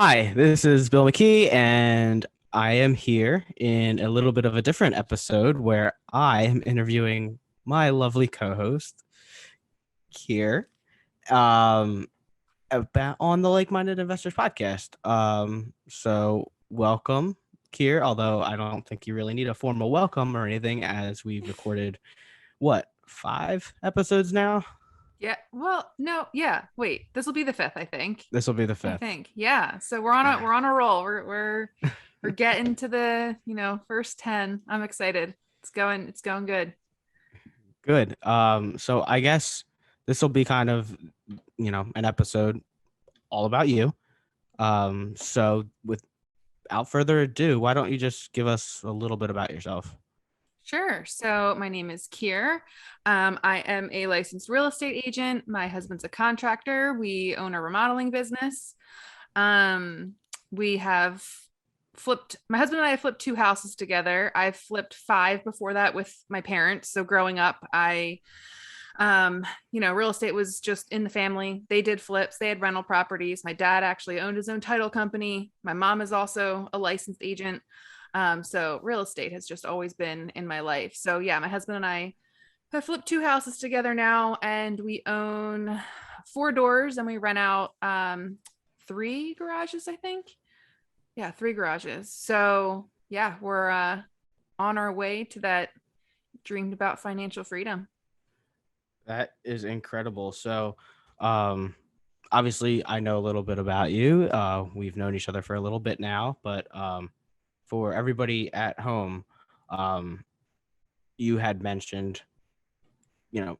Hi, this is Bill McKee, and I am here in a little bit of a different episode where I am interviewing my lovely co-host, Kier, um, about on the Like-Minded Investors podcast. So welcome, Kier, although I don't think you really need a formal welcome or anything, as we've recorded, what, 5 episodes now? Yeah. Well, no. Yeah. Wait. This will be the fifth, I think. This will be the I fifth. think. Yeah. So we're on a roll. We're getting to the first 10. I'm excited. It's going good. Good. So I guess this will be kind of, an episode all about you. So without further ado, why don't you just give us a little bit about yourself? Sure. So my name is Kier. I am a licensed real estate agent. My husband's a contractor. We own a remodeling business. Um, we have flipped, my husband and I have flipped two houses together. I've flipped five before that with my parents. So growing up, real estate was just in the family. They did flips, they had rental properties. My dad actually owned his own title company. My mom is also a licensed agent. So real estate has just always been in my life. So yeah, my husband and I have flipped two houses together now, and we own four doors and we rent out three garages, I think. Yeah, three garages. So yeah, we're on our way to that dreamed about financial freedom. That is incredible. So, um, obviously, I know a little bit about you. We've known each other for a little bit now, but for everybody at home, um, you had mentioned,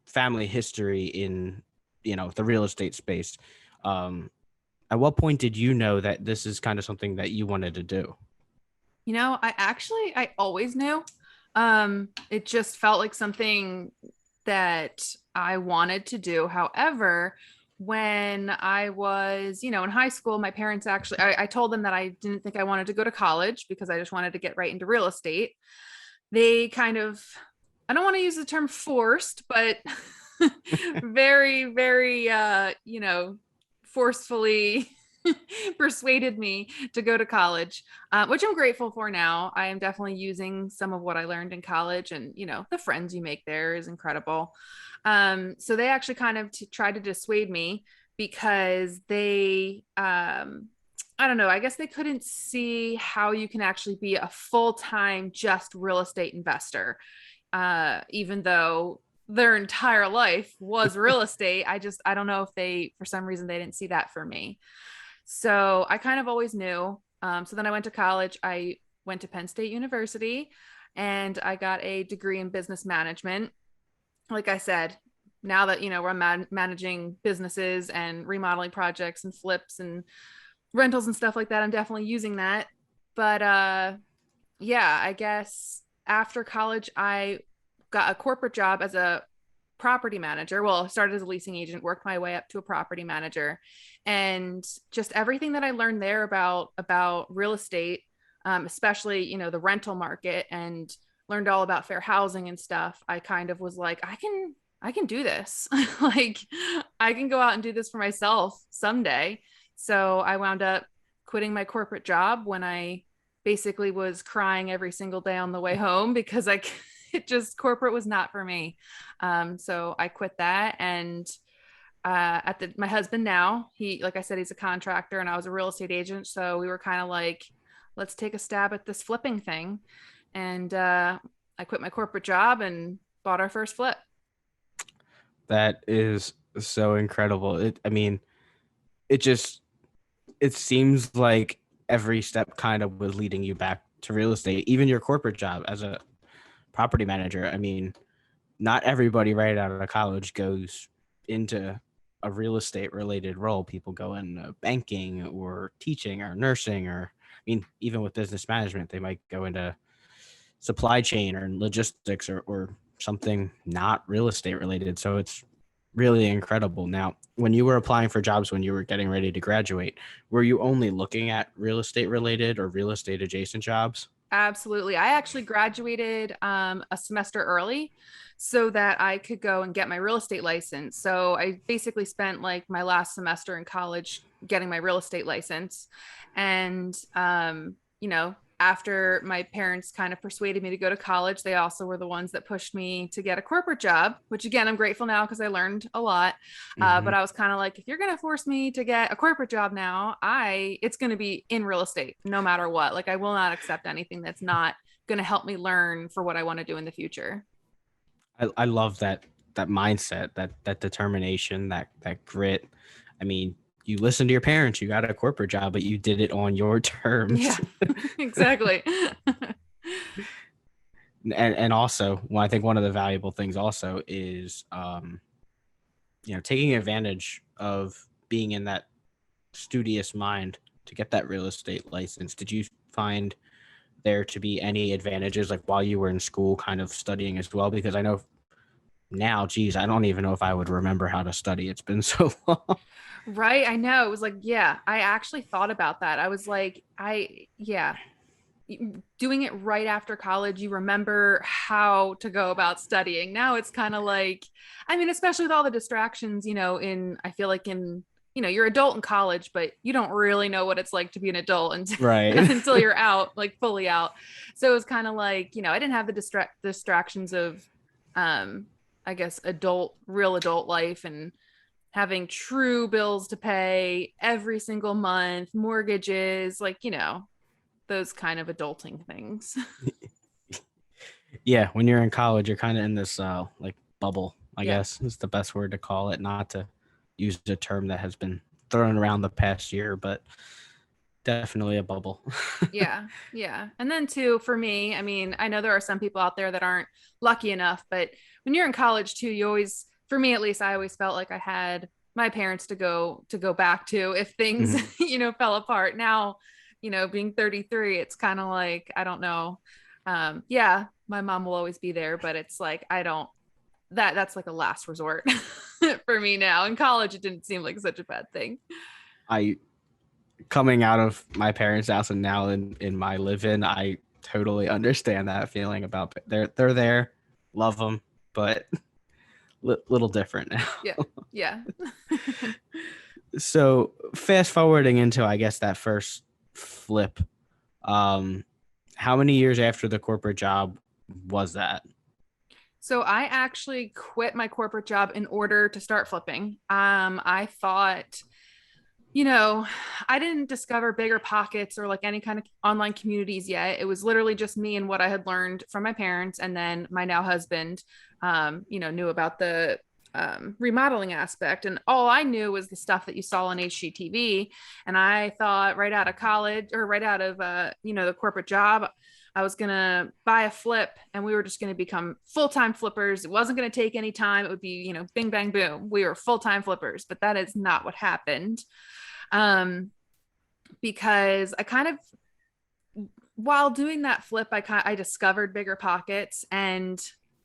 family history in, the real estate space. Um, at what point did you know that this is kind of something that you wanted to do? I always knew. It just felt like something that I wanted to do. However, when I was, in high school, my parents actually, I told them that I didn't think I wanted to go to college because I just wanted to get right into real estate. They kind of, I don't want to use the term forced, but very, very, forcefully persuaded me to go to college, which I'm grateful for now. I am definitely using some of what I learned in college, and the friends you make there is incredible. So they actually kind of tried to dissuade me because I don't know, I guess they couldn't see how you can actually be a full-time just real estate investor, even though their entire life was real estate. I don't know if they, for some reason, they didn't see that for me. So I kind of always knew. So then I went to college. I went to Penn State University and I got a degree in business management. Like I said, now that, we're managing businesses and remodeling projects and flips and rentals and stuff like that, I'm definitely using that. But yeah, I guess after college, I got a corporate job as a property manager. Well, I started as a leasing agent, worked my way up to a property manager, and just everything that I learned there about real estate, especially the rental market, and learned all about fair housing and stuff. I kind of was like, I can do this. Like I can go out and do this for myself someday. So I wound up quitting my corporate job when I basically was crying every single day on the way home because it just corporate was not for me. So I quit that, and my husband now, he, like I said, he's a contractor and I was a real estate agent, so we were kind of like, let's take a stab at this flipping thing. And I quit my corporate job and bought our first flip. That is so incredible. I mean, it just it seems like every step kind of was leading you back to real estate, even your corporate job as a property manager. I mean, not everybody right out of college goes into a real estate related role. People go into banking or teaching or nursing, or I mean, even with business management, they might go into supply chain or logistics or something not real estate related. So it's really incredible. Now, when you were applying for jobs when you were getting ready to graduate, were you only looking at real estate related or real estate adjacent jobs? Absolutely. I actually graduated a semester early so that I could go and get my real estate license. So I basically spent like my last semester in college getting my real estate license. And, after my parents kind of persuaded me to go to college, they also were the ones that pushed me to get a corporate job, which again, I'm grateful now because I learned a lot. Hmm. But I was kind of like, if you're going to force me to get a corporate job now, it's going to be in real estate no matter what. Like, I will not accept anything that's not going to help me learn for what I want to do in the future. I love that mindset, that determination, that grit. I mean, you listen to your parents, you got a corporate job, but you did it on your Yeah, terms. exactly. And also, well, I think one of the valuable things also is taking advantage of being in that studious mind to get that real estate license. Did you find there to be any advantages like while you were in school kind of studying as well? Because I know now, geez, I don't even know if I would remember how to study. It's been so long. Right. I know. It was like, yeah, I actually thought about that. I was like, yeah, doing it right after college, you remember how to go about studying. Now it's kind of like, I mean, especially with all the distractions, I feel like you're adult in college, but you don't really know what it's like to be an adult until, Right. until you're out, like fully out. So it was kind of like, I didn't have the distractions of, um, I guess, real adult life and having true bills to pay every single month, mortgages, like, those kind of adulting things. Yeah, when you're in college, you're kind of in this like bubble, I Yeah. guess is the best word to call it, not to use a term that has been thrown around the past year, but definitely a bubble. Yeah. Yeah. And then too, for me, I mean, I know there are some people out there that aren't lucky enough, but when you're in college too, for me at least, I always felt like I had my parents to go back to if things, Mhm. fell apart. Now, being 33, it's kind of like, I don't know. Yeah, my mom will always be there, but it's like, I don't, that's like a last resort for me now. In college, it didn't seem like such a bad thing. I coming out of my parents' house and now in my live-in, I totally understand that feeling about they're there, love them, but little different now. Yeah. Yeah. So fast forwarding into I guess that first flip, um, how many years after the corporate job was that? So I actually quit my corporate job in order to start flipping. I thought, you know, I didn't discover bigger pockets or like any kind of online communities yet. It was literally just me and what I had learned from my parents, and then my now husband, knew about the remodeling aspect, and all I knew was the stuff that you saw on HGTV. And I thought right out of college or right out of the corporate job, I was gonna buy a flip, and we were just gonna become full time flippers. It wasn't gonna take any time. It would be bing bang boom. We were full time flippers, but that is not what happened. Um, because I kind of, while doing that flip, I discovered bigger pockets, and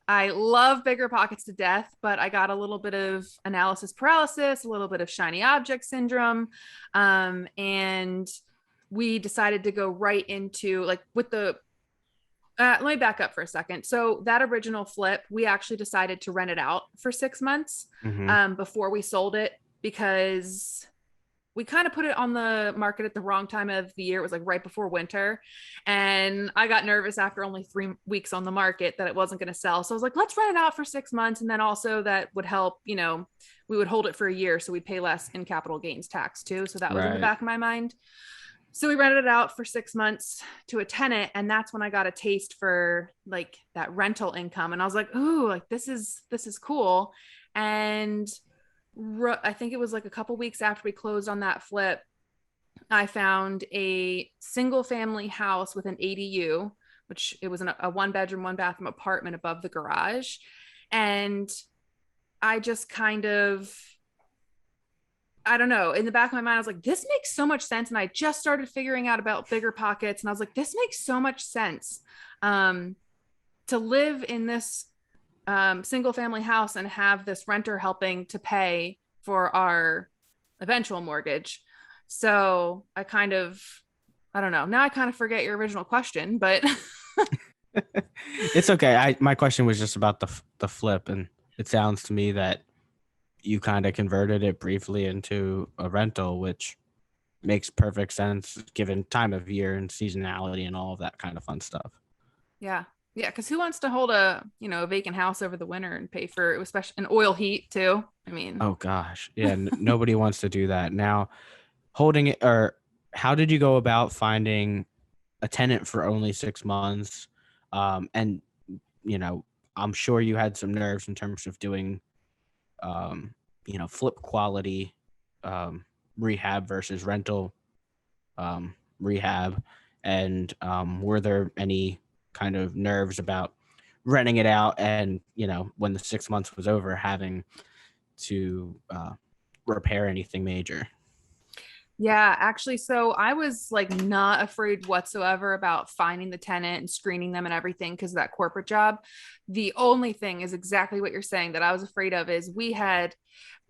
I love bigger pockets to death, but I got a little bit of analysis paralysis, a little bit of shiny object syndrome, and we decided to go right into like with the. Let me back up for a second. So that original flip, we actually decided to rent it out for 6 months Mm-hmm. before we sold it because we kind of put it on the market at the wrong time of the year. It was like right before winter. And I got nervous after only 3 weeks on the market that it wasn't going to sell. So I was like, let's rent it out for 6 months. And then also that would help, we would hold it for a year. So we'd pay less in capital gains tax too. So that was in the Right. back of my mind. So we rented it out for 6 months to a tenant. And that's when I got a taste for like that rental income. And I was like, ooh, like this is cool. And I think it was like a couple weeks after we closed on that flip, I found a single family house with an ADU, which it was a 1 bedroom, 1 bathroom apartment above the garage. And I just kind of, I don't know, in the back of my mind, I was like, this makes so much sense. And I just started figuring out about bigger pockets. And I was like, this makes so much sense um, to live in this single family house and have this renter helping to pay for our eventual mortgage. So I kind of I don't know. Now I kind of forget your original question, but It's okay. My question was just about the flip, and it sounds to me that you kind of converted it briefly into a rental, which makes perfect sense given time of year and seasonality and all of that kind of fun stuff. yeah. Yeah, because who wants to hold a vacant house over the winter and pay for, especially an oil heat too? I mean, Oh gosh, yeah, nobody wants to do that now. Holding it, or how did you go about finding a tenant for only 6 months? And you know, I'm sure you had some nerves in terms of doing, flip quality um, rehab versus rental rehab. And were there any kind of nerves about renting it out and, when the 6 months was over, having to repair anything major? yeah, actually, so I was like not afraid whatsoever about finding the tenant and screening them and everything because of that corporate job. The only thing is exactly what you're saying that I was afraid of is we had,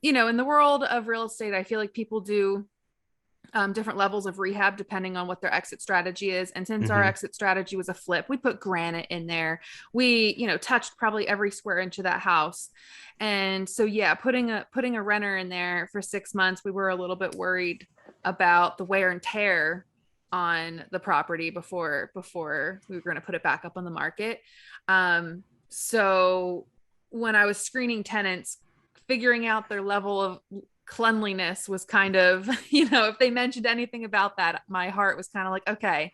in the world of real estate, I feel like people do different levels of rehab depending on what their exit strategy is. And since our Mm-hmm. exit strategy was a flip, we put granite in there. We, touched probably every square inch of that house. And so yeah, putting a renter in there for 6 months, we were a little bit worried about the wear and tear on the property before we were going to put it back up on the market. So when I was screening tenants, figuring out their level of cleanliness was kind of, if they mentioned anything about that, my heart was kind of like, okay,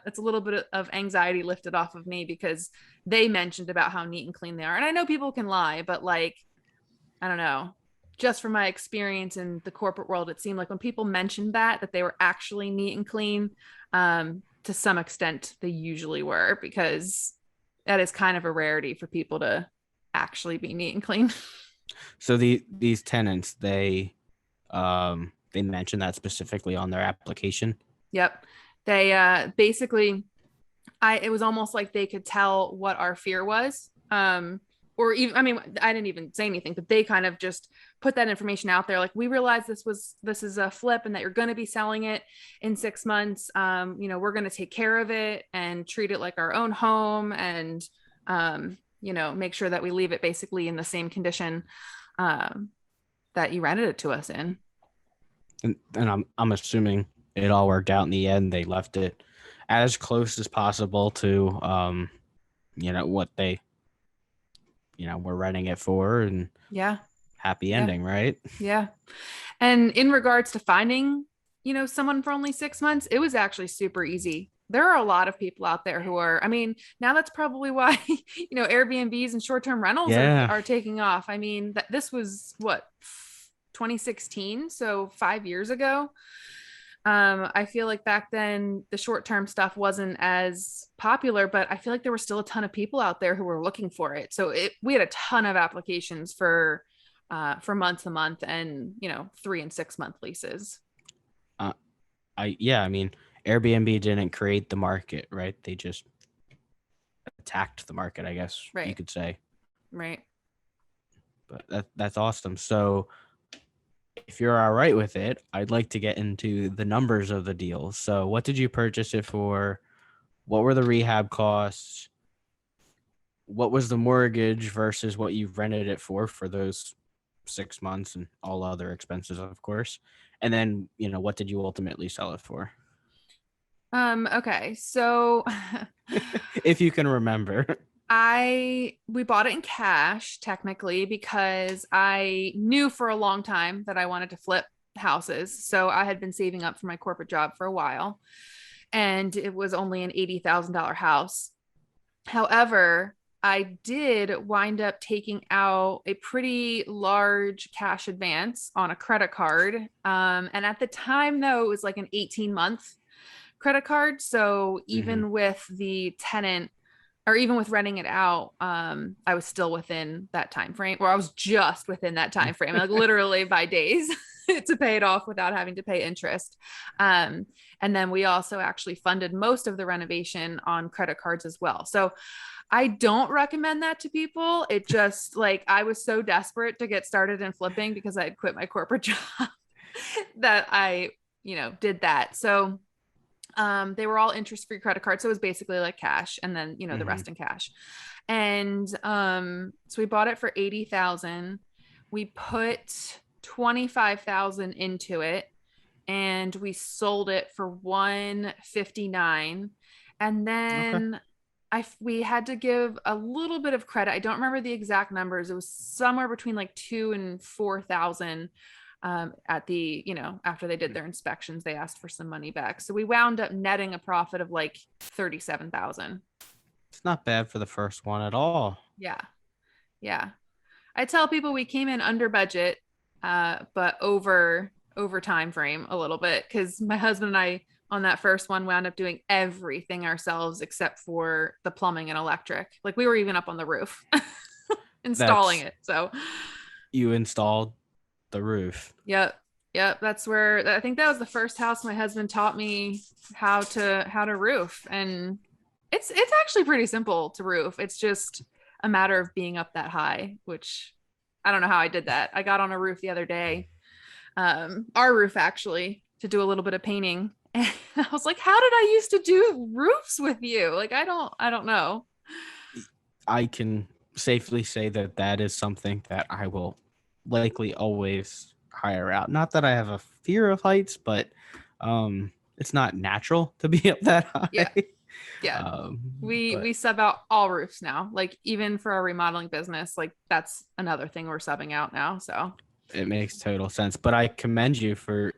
it's a little bit of anxiety lifted off of me because they mentioned about how neat and clean they are. And I know people can lie, but like, I don't know, just from my experience in the corporate world, it seemed like when people mentioned that they were actually neat and clean, to some extent, they usually were, because that is kind of a rarity for people to actually be neat and clean. So these tenants, they mentioned that specifically on their application. Yep. They basically, it was almost like they could tell what our fear was. Or even, I mean, I didn't even say anything, but they kind of just put that information out there. Like, we realize this is a flip and that you're going to be selling it in 6 months. We're going to take care of it and treat it like our own home, and make sure that we leave it basically in the same condition um, that you rented it to us in. And I'm assuming it all worked out in the end. They left it as close as possible to what they were renting it for, and Yeah. happy Yeah. ending, right? Yeah. And in regards to finding, someone for only 6 months, it was actually super easy. There are a lot of people out there who are, I mean, now that's probably why, Airbnbs and short-term rentals are Yeah. are taking off. I mean, this was what, 2016, so 5 years ago. I feel like back then the short-term stuff wasn't as popular, but I feel like there were still a ton of people out there who were looking for it. So we had a ton of applications for month to month and 3 and 6 month leases. Uh, I mean, Airbnb didn't create the market, right? They just attacked the market, I guess you Right. could say. Right. But that's awesome. So if you're all right with it, I'd like to get into the numbers of the deal. So what did you purchase it for? What were the rehab costs? What was the mortgage versus what you rented it for those 6 months, and all other expenses, of course? And then, what did you ultimately sell it for? Okay. So If you can remember. we bought it in cash technically because I knew for a long time that I wanted to flip houses. So I had been saving up for my corporate job for a while, and it was only an $80,000 house. However, I did wind up taking out a pretty large cash advance on a credit card. And at the time, though, it was like an 18-month credit card. So Mhm. even with the tenant, or even with renting it out, I was still within that time frame, or I was just within that time frame, like literally by days to pay it off without having to pay interest. Um, and then we also actually funded most of the renovation on credit cards as well. So I don't recommend that to people. It just, like, I was so desperate to get started in flipping because I had quit my corporate job that I did that. So They were all interest-free credit cards. So it was basically like cash and then, the Mm-hmm. rest in cash. And so we bought it for 80,000. We put 25,000 into it and we sold it for 159. And Okay. then we had to give a little bit of credit. I don't remember the exact numbers. It was somewhere between like 2 and 4,000. At the, after they did their inspections, they asked for some money back. So we wound up netting a profit of like 37,000. It's not bad for the first one at all. Yeah. Yeah. I tell people we came in under budget, but over time frame a little bit, because my husband and I on that first one wound up doing everything ourselves except for the plumbing and electric. Like we were even up on the roof installing That's it. So you installed the roof. yep. Yep. That's where I think that was the first house my husband taught me how to roof. And it's actually pretty simple to roof. It's just a matter of being up that high, which I don't know how I did that. I got on a roof the other day, our roof actually, to do a little bit of painting. And I was like, how did I used to do roofs with you? Like, I don't know. I can safely say that that is something that I will likely always hire out. Not that I have a fear of heights, but it's not natural to be up that Yeah. high. Yeah. We But sub out all roofs now. Like even for our remodeling business, like that's another thing we're subbing out now. So it makes total sense. But I commend you for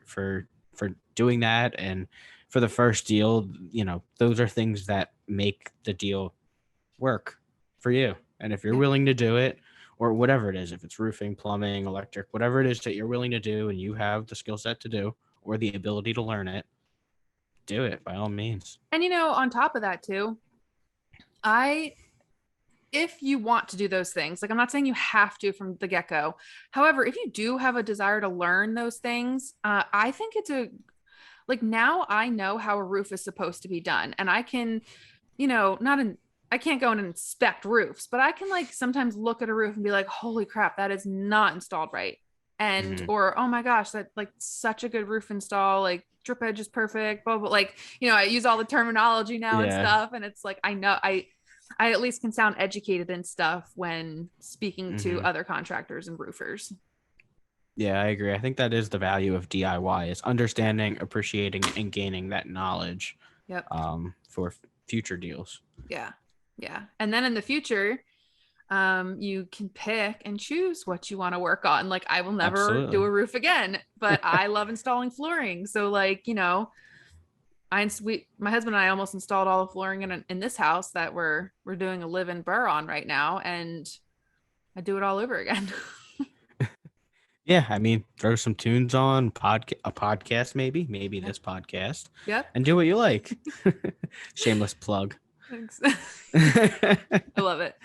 doing that, and for the first deal. Those are things that make the deal work for you. And if you're yeah. willing to do it, or whatever it is, if it's roofing, plumbing, electric, whatever it is that you're willing to do and you have the skill set to do or the ability to learn it, do it by all means. And on top of that too, I if you want to do those things, like I'm not saying you have to from the get-go. However, if you do have a desire to learn those things, I think it's a like now I know how a roof is supposed to be done. And I can, not in I can't go and inspect roofs, but I can like sometimes look at a roof and be like, holy crap, that is not installed right. And Mm-hmm. or oh my gosh, that like such a good roof install, like drip edge is perfect, blah blah. Like, I use all the terminology now and Yeah. stuff. And it's like I know I at least can sound educated and stuff when speaking to Mm-hmm. other contractors and roofers. Yeah, I agree. I think that is the value of DIY, is understanding, appreciating, and gaining that knowledge Yep. for future deals. Yeah. Yeah. And then in the future, you can pick and choose what you want to work on. Like I will never do Absolutely. a roof again, but I love installing flooring. So like, my husband and I almost installed all the flooring in this house that we're doing a live-in BRRRR on right now, and I do it all over again. Yeah, I mean, throw some tunes on, a podcast, maybe Yep. this podcast, Yep. and do what you like. Shameless plug. Thanks. I love it.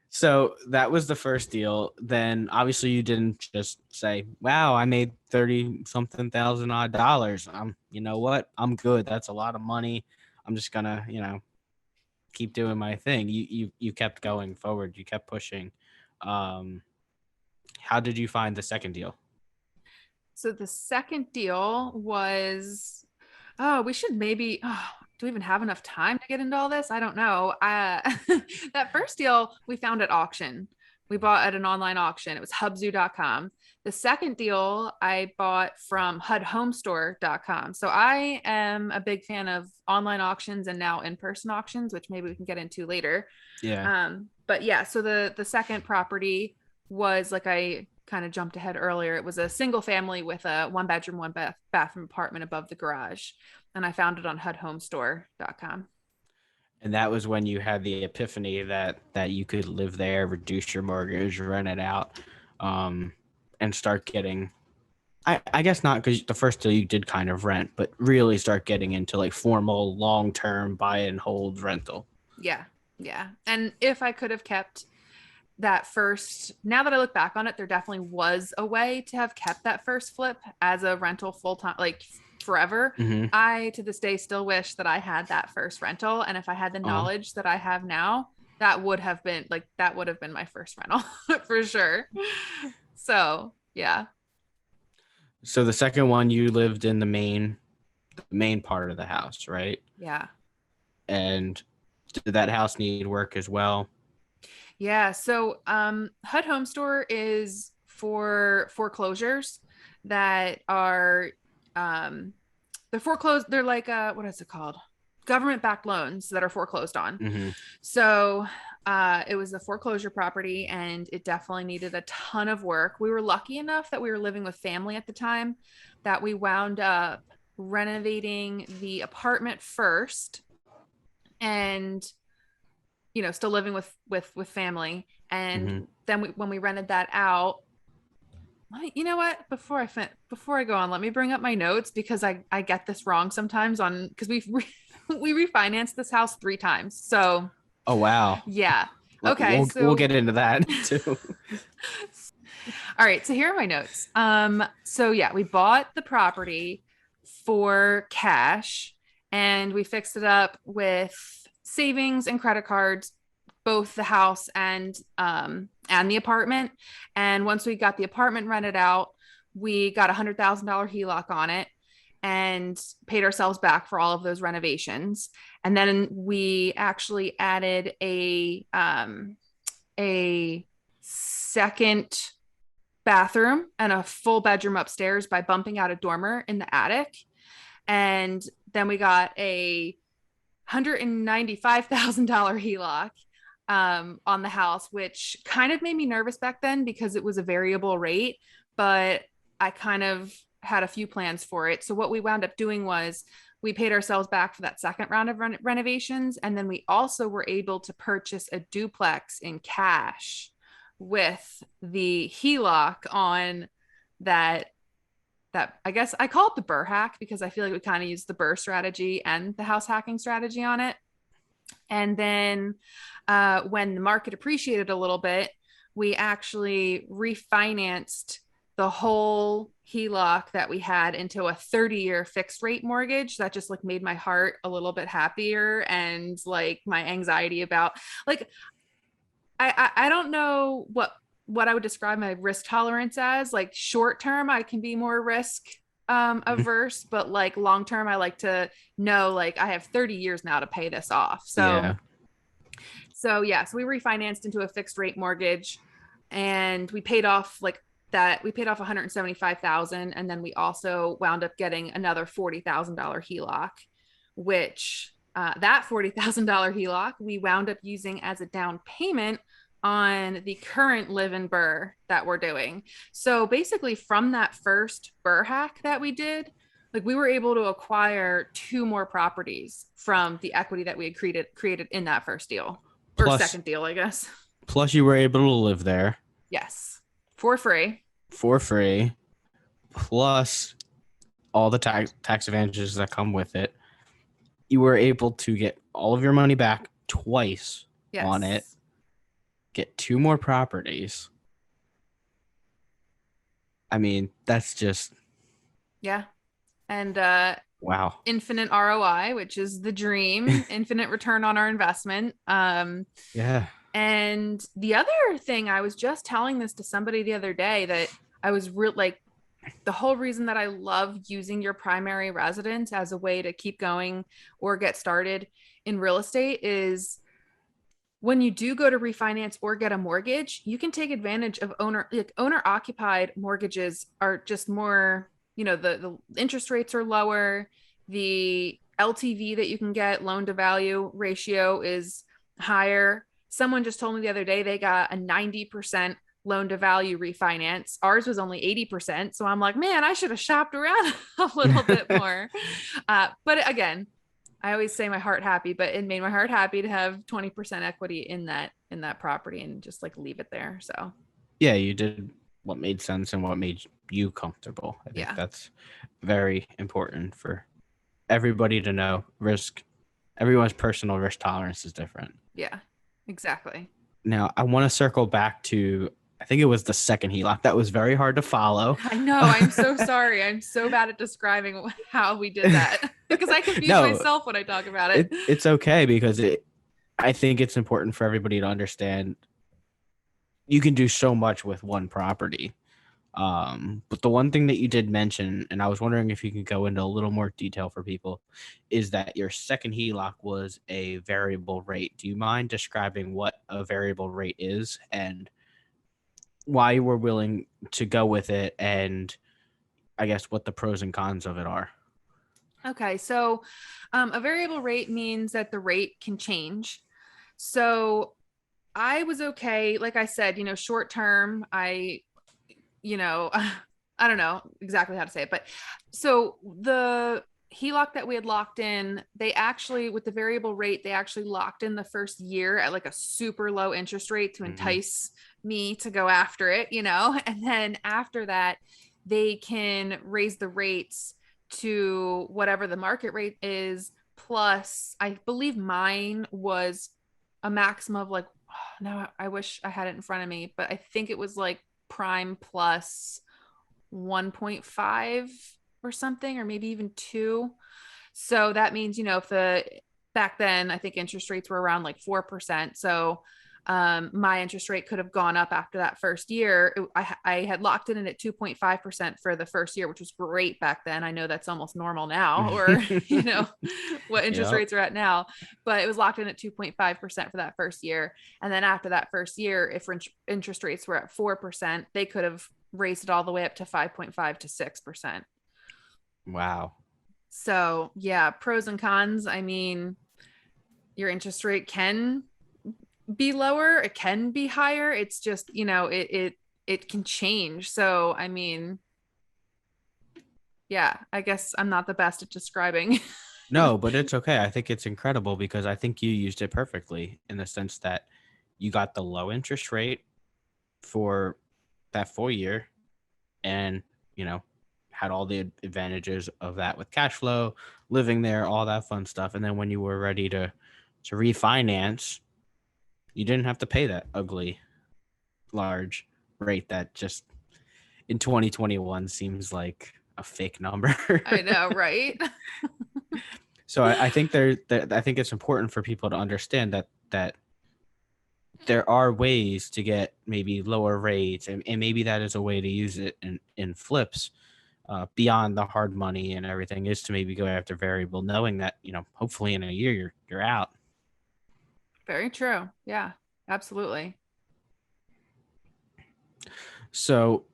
So that was the first deal. Then obviously you didn't just say, "Wow, I made 30 something thousand odd dollars. You know what? I'm good. That's a lot of money. I'm just gonna, keep doing my thing." You kept going forward. You kept pushing. Um, how did you find the second deal? So the second deal was, we should maybe, do we even have enough time to get into all this? I don't know. That first deal we found at auction. We bought at an online auction. It was Hubzu.com. The second deal I bought from HUDHomeStore.com. So I am a big fan of online auctions and now in-person auctions, which maybe we can get into later. Yeah. But yeah, so the second property was like I kind of jumped ahead earlier. It was a single family with a one bedroom, bathroom apartment above the garage. And I found it on HUDHomeStore.com. And that was when you had the epiphany that you could live there, reduce your mortgage, rent it out, and start getting. I guess not, because the first deal you did kind of rent, but really start getting into like formal long term buy and hold rental. Yeah. Yeah. And if I could have kept that first, now that I look back on it, there definitely was a way to have kept that first flip as a rental full time, like forever. Mm-hmm. I to this day still wish that I had that first rental. And if I had the Oh, knowledge that I have now, that would have been my first rental for sure. So yeah. so the second one you lived in the main part of the house, right? Yeah. And did that house need work as well? Yeah. So HUDHomeStore is for foreclosures that are they're foreclosed. They're like what is it called? Government backed loans that are foreclosed on. Mm-hmm. So it was a foreclosure property and it definitely needed a ton of work. We were lucky enough that we were living with family at the time that we wound up renovating the apartment first and still living with family. And then when we rented that out, you know what? Before I go on, let me bring up my notes because I get this wrong sometimes because we refinanced this house 3 times. So, oh wow, yeah. Okay, we'll get into that too. All right, so here are my notes. So yeah, we bought the property for cash and we fixed it up with savings and credit cards, both the house and the apartment. And once we got the apartment rented out, we got $100,000 HELOC on it and paid ourselves back for all of those renovations. And then we actually added a second bathroom and a full bedroom upstairs by bumping out a dormer in the attic. And then we got a $195,000 HELOC on the house, which kind of made me nervous back then because it was a variable rate, but I kind of had a few plans for it. So what we wound up doing was we paid ourselves back for that second round of renovations. And then we also were able to purchase a duplex in cash with the HELOC on that I guess I call it the BRRRR hack because I feel like we kind of used the BRRRR strategy and the house hacking strategy on it. And then when the market appreciated a little bit, we actually refinanced the whole HELOC that we had into a 30-year fixed rate mortgage. That just like made my heart a little bit happier and like my anxiety about like I don't know what I would describe my risk tolerance as. Like short term, I can be more risk averse, but like long term, I like to know like I have 30 years now to pay this off. So yeah, so we refinanced into a fixed rate mortgage and we paid off like that. We paid off 175,000 and then we also wound up getting another $40,000 HELOC, which that $40,000 HELOC we wound up using as a down payment on the current live-in BRRRR that we're doing. So basically from that first BRRRR hack that we did, like we were able to acquire 2 more properties from the equity that we had created in that first deal or second deal, I guess. Plus you were able to live there. Yes. For free. Plus all the tax advantages that come with it. You were able to get all of your money back twice on it. Get 2 more properties. I mean, that's just and wow. Infinite ROI, which is the dream. Infinite return on our investment. Yeah. And the other thing, I was just telling this to somebody the other day that I was like the whole reason that I love using your primary residence as a way to keep going or get started in real estate is when you do go to refinance or get a mortgage, you can take advantage of owner occupied mortgages are just more, the interest rates are lower. The LTV that you can get, loan to value ratio, is higher. Someone just told me the other day they got a 90% loan to value refinance. Ours was only 80%. So I'm like, man, I should have shopped around a little bit more. But again, I always say my heart happy, but it made my heart happy to have 20% equity in that property and just like leave it there. So yeah, you did what made sense and what made you comfortable. I think that's very important for everybody to know. Everyone's personal risk tolerance is different. Yeah, exactly. Now I want to circle back to, I think it was the second HELOC. That was very hard to follow. I know. I'm so sorry. I'm so bad at describing how we did that because I confuse myself when I talk about it. It's okay because I think it's important for everybody to understand you can do so much with one property. But the one thing that you did mention, and I was wondering if you could go into a little more detail for people, is that your second HELOC was a variable rate. Do you mind describing what a variable rate is and why you were willing to go with it, and I guess what the pros and cons of it are? Okay, so a variable rate means that the rate can change. So I was okay, like I said, short term, you know, I don't know exactly how to say it, but so the HELOC that we had locked in, they actually, with the variable rate, they actually locked in the first year at like a super low interest rate to Mhm. entice me to go after it, and then after that, they can raise the rates to whatever the market rate is. Plus, I believe mine was a maximum of like, no, I wish I had it in front of me, but I think it was like prime plus 1.5 or something, or maybe even 2. So that means, if back then, I think interest rates were around like 4%. So my interest rate could have gone up after that first year. I had locked it in at 2.5% for the first year, which was great back then. I know that's almost normal now, or, what interest Yep. rates are at now, but it was locked in at 2.5% for that first year. And then after that first year, if interest rates were at 4%, they could have raised it all the way up to 5.5 to 6%. Wow. So, yeah, pros and cons. I mean, your interest rate can be lower, it can be higher. It's just, it can change. So, I mean, yeah, I guess I'm not the best at describing. No, but it's okay. I think it's incredible because I think you used it perfectly in the sense that you got the low interest rate for that full year and, you know, had all the advantages of that with cash flow, living there, all that fun stuff. And then when you were ready to refinance, you didn't have to pay that ugly large rate that just in 2021 seems like a fake number. I know, right? So I think I think it's important for people to understand that there are ways to get maybe lower rates, and maybe that is a way to use it in flips, beyond the hard money and everything, is to maybe go after variable, knowing that hopefully in a year you're out. Very true. Yeah, absolutely. So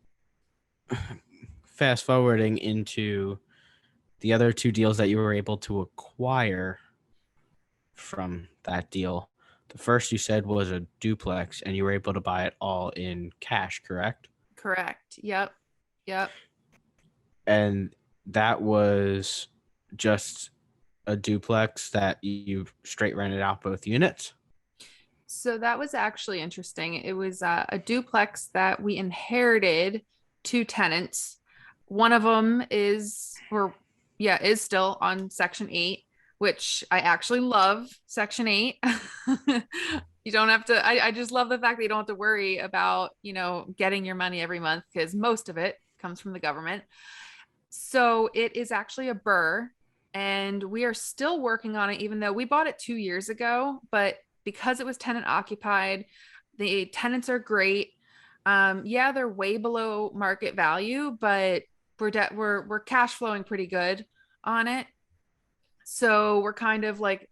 fast forwarding into the other two deals that you were able to acquire from that deal. The first you said was a duplex, and you were able to buy it all in cash, correct? Correct. Yep. Yep. And that was just a duplex that you straight rented out both units. So that was actually interesting. It was a duplex that we inherited two tenants. One of them is still on Section 8, which I actually love Section 8. You don't have to, I just love the fact that you don't have to worry about, getting your money every month because most of it comes from the government. So it is actually a BRRRR, and we are still working on it, even though we bought it 2 years ago. But because it was tenant occupied, the tenants are great. Yeah, they're way below market value, but we're cash flowing pretty good on it. So we're kind of like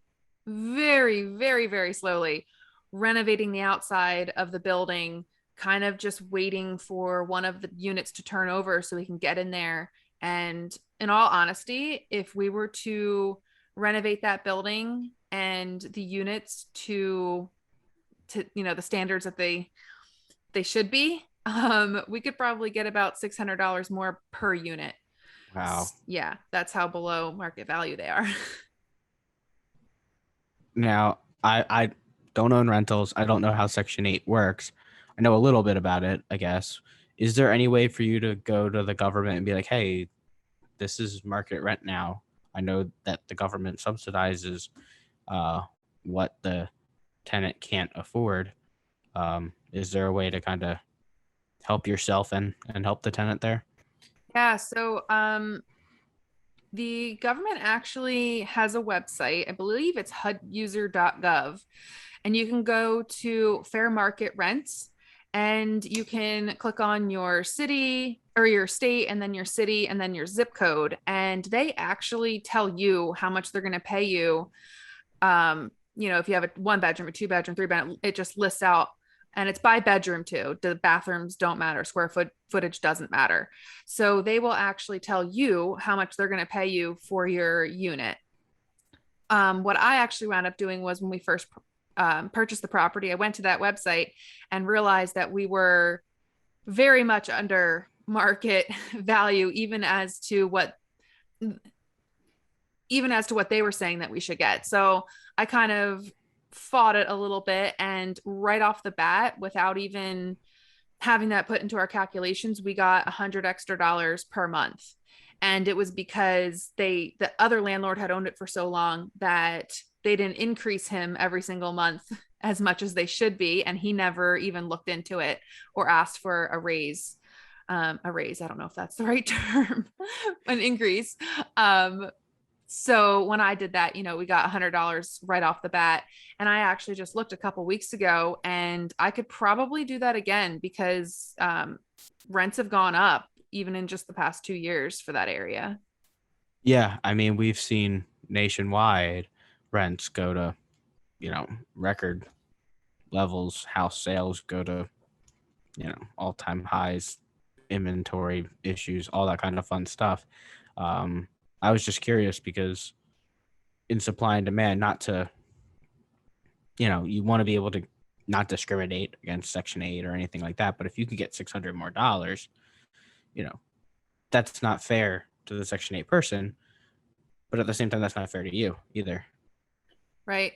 very, very, very slowly renovating the outside of the building, kind of just waiting for one of the units to turn over so we can get in there. And in all honesty, if we were to renovate that building and the units to the standards that they should be, we could probably get about $600 more per unit. Wow. Yeah, that's how below market value they are. Now, I don't own rentals. I don't know how Section 8 works. I know a little bit about it, I guess. Is there any way for you to go to the government and be like, hey, this is market rent now? I know that the government subsidizes uh, what the tenant can't afford. Is there a way to kind of help yourself and help the tenant there? Yeah, so the government actually has a website. I believe it's HUDHuser.gov, and you can go to fair market rents and you can click on your city, or your state and then your city and then your zip code. And they actually tell you how much they're going to pay you. If you have a 1 bedroom, a 2 bedroom, 3 bedroom, it just lists out, and it's by bedroom too. The bathrooms don't matter. Footage doesn't matter. So they will actually tell you how much they're going to pay you for your unit. What I actually wound up doing was when we first purchased the property, I went to that website and realized that we were very much under market value, even as to what they were saying that we should get. So I kind of fought it a little bit, and right off the bat, without even having that put into our calculations, we got $100 extra per month. And it was because the other landlord had owned it for so long that they didn't increase him every single month as much as they should be. And he never even looked into it or asked for a raise. I don't know if that's the right term, an increase. So when I did that, we got $100 right off the bat. And I actually just looked a couple weeks ago, and I could probably do that again because rents have gone up even in just the past 2 years for that area. Yeah, I mean, we've seen nationwide rents go to, record levels, house sales go to, all-time highs, inventory issues, all that kind of fun stuff. I was just curious because in supply and demand, not to, you want to be able to not discriminate against Section 8 or anything like that. But if you could get $600 more, that's not fair to the Section 8 person. But at the same time, that's not fair to you either. Right.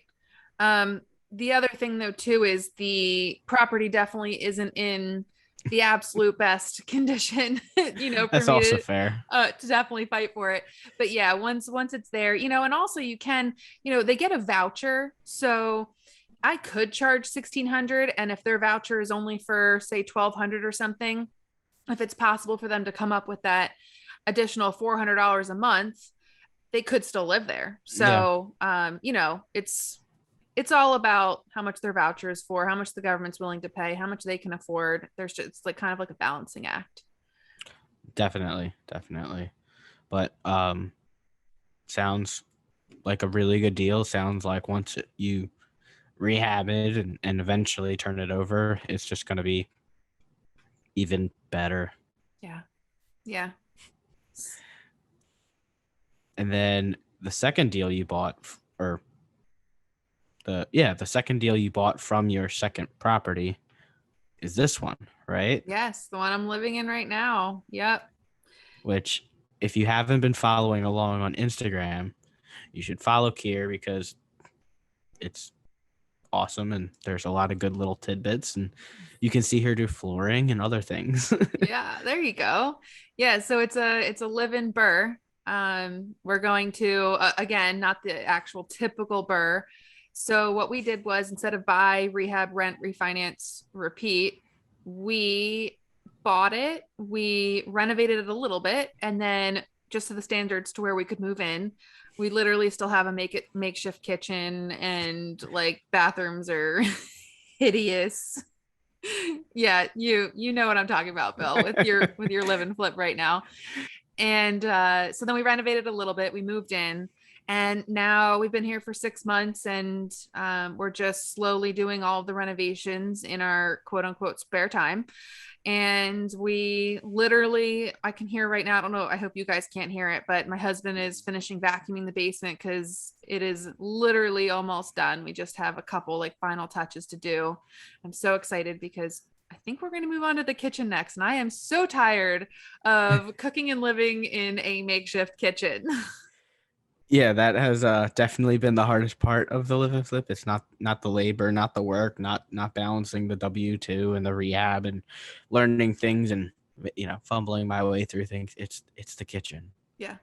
The other thing, though, too, is the property definitely isn't in the absolute best condition, for That's me also to, fair. to definitely fight for it. But yeah, once it's there, and also you can, they get a voucher. So I could charge $1,600, and if their voucher is only for say $1,200 or something, if it's possible for them to come up with that additional $400 a month, they could still live there. So, it's all about how much their voucher is for, how much the government's willing to pay, how much they can afford. It's like kind of like a balancing act. Definitely. But sounds like a really good deal. Sounds like once you rehab it and eventually turn it over, it's just going to be even better. Yeah. And then the second deal you bought, the second deal you bought from your second property is this one, right? Yes, the one I'm living in right now. Yep. Which, if you haven't been following along on Instagram, you should follow Kier because it's awesome and there's a lot of good little tidbits, and you can see her do flooring and other things. Yeah, there you go. Yeah, so it's a live-in BRRRR. We're going to again, not the actual typical BRRRR. So what we did was, instead of buy, rehab, rent, refinance, repeat, we bought it, we renovated it a little bit, and then just to the standards to where we could move in. We literally still have a makeshift kitchen, and like bathrooms are hideous. Yeah, you know what I'm talking about, Bill, with your live and flip right now. And so then we renovated a little bit, we moved in, and now we've been here for 6 months, and we're just slowly doing all of the renovations in our quote unquote spare time. And we literally, I can hear right now, I don't know, I hope you guys can't hear it, but my husband is finishing vacuuming the basement because it is literally almost done. We just have a couple like final touches to do. I'm so excited because I think we're going to move on to the kitchen next. And I am so tired of cooking and living in a makeshift kitchen. Yeah, that has definitely been the hardest part of the live and flip. It's not the labor, not the work, not balancing the W-2 and the rehab and learning things and fumbling my way through things. It's the kitchen. Yeah.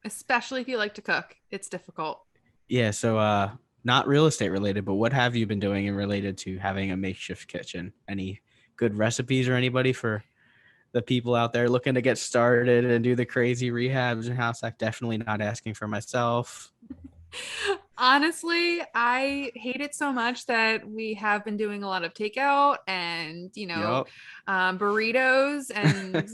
Especially if you like to cook, it's difficult. Yeah, so not real estate related, but what have you been doing in related to having a makeshift kitchen? Any good recipes or anybody for the people out there looking to get started and do the crazy rehabs and house? I'm definitely not asking for myself. Honestly, I hate it so much that we have been doing a lot of takeout and, Yep. burritos. And,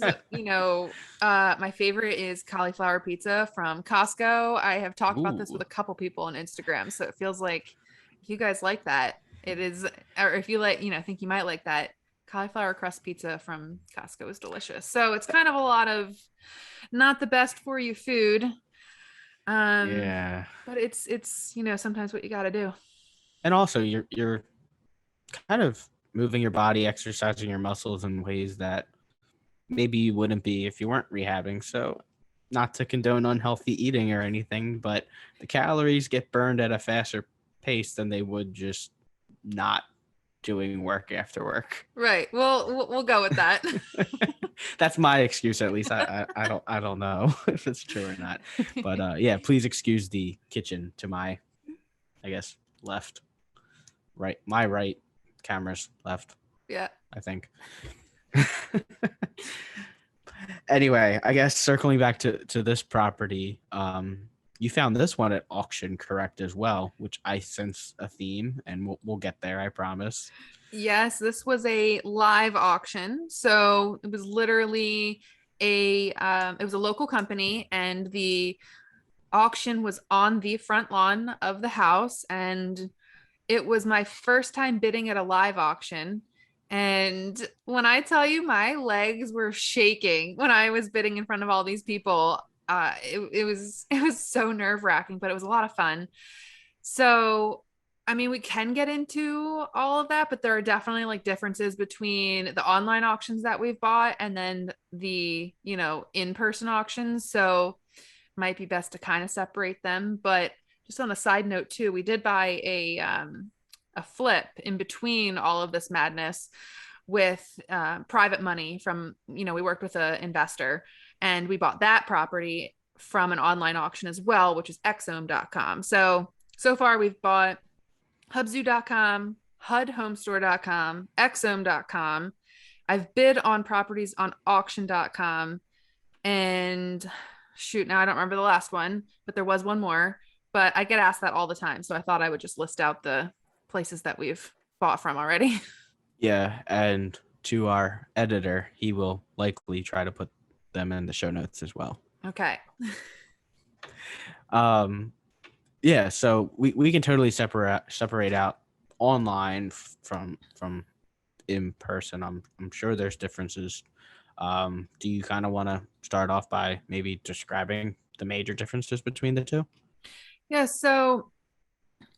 my favorite is cauliflower pizza from Costco. I have talked about this with Ooh. a couple people on Instagram. So it feels like if you guys like that, it is, or if you like, think you might like that, cauliflower crust pizza from Costco is delicious. So it's kind of a lot of not the best for you food. Um, Yeah. but it's sometimes what you got to do. And also you're kind of moving your body, exercising your muscles in ways that maybe you wouldn't be if you weren't rehabbing. So not to condone unhealthy eating or anything, but the calories get burned at a faster pace than they would just not doing work after work. Right. Well, we'll go with that. That's my excuse, at least. I don't know if it's true or not. But yeah, please excuse the kitchen to my, I guess, left, right, my right, camera's left, Yeah. I think. Anyway, I guess circling back to this property, you found this one at auction, correct, as well, which I sense a theme, and we'll get there, I promise. Yes, this was a live auction. So it was literally it was a local company, and the auction was on the front lawn of the house. And it was my first time bidding at a live auction. And when I tell you my legs were shaking when I was bidding in front of all these people, it was so nerve-wracking, but it was a lot of fun. So, I mean, we can get into all of that, but there are definitely like differences between the online auctions that we've bought and then the, in-person auctions. So, might be best to kind of separate them. But just on a side note too, we did buy a flip in between all of this madness with private money from, we worked with an investor, and we bought that property from an online auction as well, which is Xome.com. So far we've bought Hubzu.com, HUDHomeStore.com, Xome.com. I've bid on properties on auction.com, and shoot, now I don't remember the last one, but there was one more. But I get asked that all the time. So I thought I would just list out the places that we've bought from already. Yeah, and to our editor, he will likely try to put them in the show notes as well. Okay. Um, yeah, so we can totally separate out online from in person. I'm sure there's differences. Do you kind of want to start off by maybe describing the major differences between the two? Yeah. So,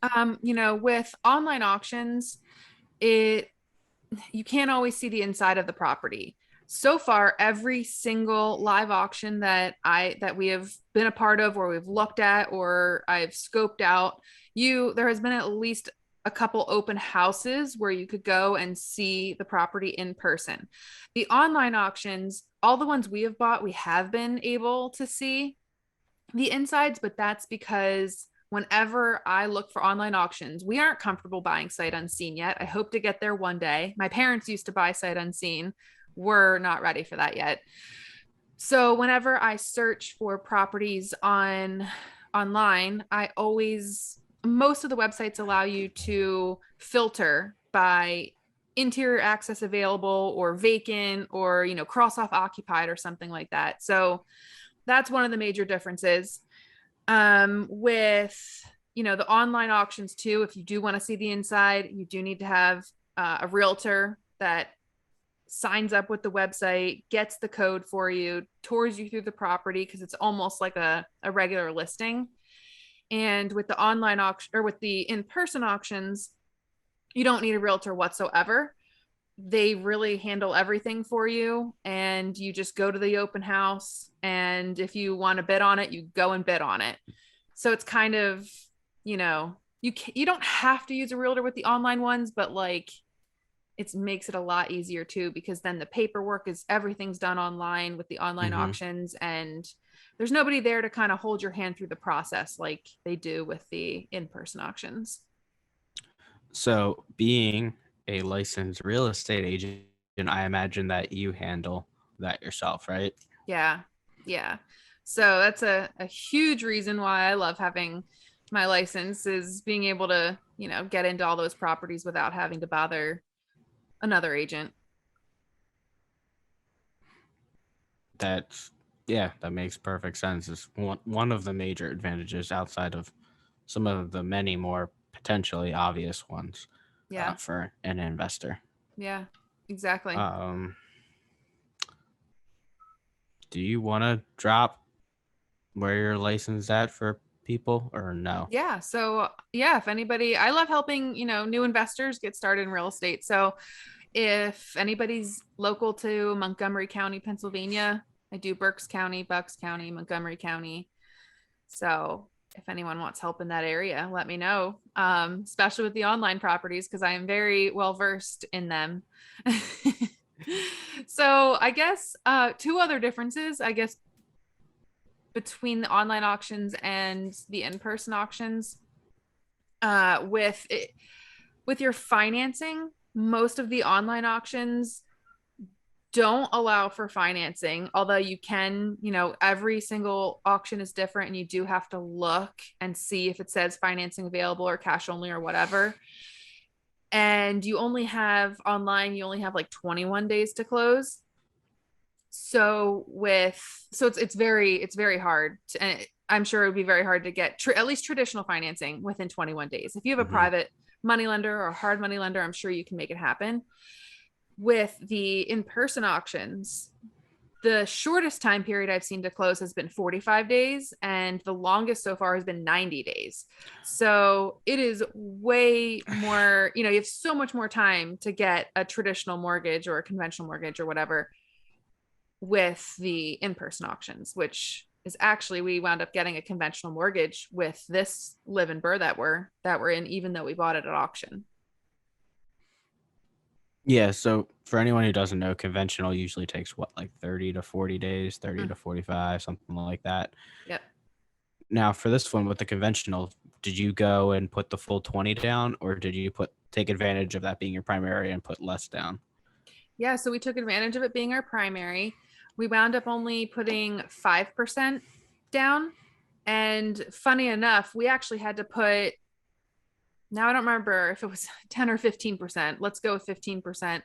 with online auctions, it you can't always see the inside of the property. So far, every single live auction that we have been a part of, or we've looked at, or I've scoped out, there has been at least a couple open houses where you could go and see the property in person. The online auctions, all the ones we have bought, we have been able to see the insides, but that's because whenever I look for online auctions, we aren't comfortable buying sight unseen yet. I hope to get there one day. My parents used to buy sight unseen. We're not ready for that yet. So whenever I search for properties online, most of the websites allow you to filter by interior access available or vacant, or cross off occupied or something like that. So that's one of the major differences. With the online auctions too, if you do want to see the inside, you do need to have a realtor that signs up with the website, gets the code for you, tours you through the property, because it's almost like a regular listing. And with the online auction, or with the in-person auctions, you don't need a realtor whatsoever. They really handle everything for you, and you just go to the open house, and if you want to bid on it, you go and bid on it. So it's kind of, you don't have to use a realtor with the online ones, but like it makes it a lot easier too, because then the paperwork is, everything's done online with the online Mm-hmm. auctions, and there's nobody there to kind of hold your hand through the process like they do with the in-person auctions. So, being a licensed real estate agent, I imagine that you handle that yourself, right? Yeah. Yeah. So that's a huge reason why I love having my license is being able to, get into all those properties without having to bother another agent. That's yeah, that makes perfect sense. It's one of the major advantages outside of some of the many more potentially obvious ones Yeah. for an investor. Yeah, exactly. Um, do you want to drop where you're licensed at for people or no? Yeah. So, yeah, if anybody, I love helping, new investors get started in real estate. So, if anybody's local to Montgomery County, Pennsylvania, I do Berks County, Bucks County, Montgomery County. So, if anyone wants help in that area, let me know, especially with the online properties, because I am very well versed in them. So, I guess two other differences, I guess, between the online auctions and the in-person auctions. With it, with your financing, most of the online auctions don't allow for financing, although you can, every single auction is different and you do have to look and see if it says financing available or cash only or whatever. And you only have like 21 days to close. So it's very hard to, and I'm sure it would be very hard to get at least traditional financing within 21 days. If you have a Mm-hmm. private money lender or a hard money lender, I'm sure you can make it happen. With the in-person auctions, the shortest time period I've seen to close has been 45 days, and the longest so far has been 90 days. So it is way more, you have so much more time to get a traditional mortgage or a conventional mortgage or whatever with the in-person auctions, which is actually, we wound up getting a conventional mortgage with this live and BRRRR that we're in, even though we bought it at auction. Yeah, so for anyone who doesn't know, conventional usually takes what, like 30 to 40 days, 30 Mm, to 45, something like that. yep. Now, for this one with the conventional, did you go and put the full 20 down or did you take advantage of that being your primary and put less down? Yeah, so we took advantage of it being our primary. We wound up only putting 5% down. And funny enough, we actually had to put, now I don't remember if it was 10 or 15%. Let's go with 15%.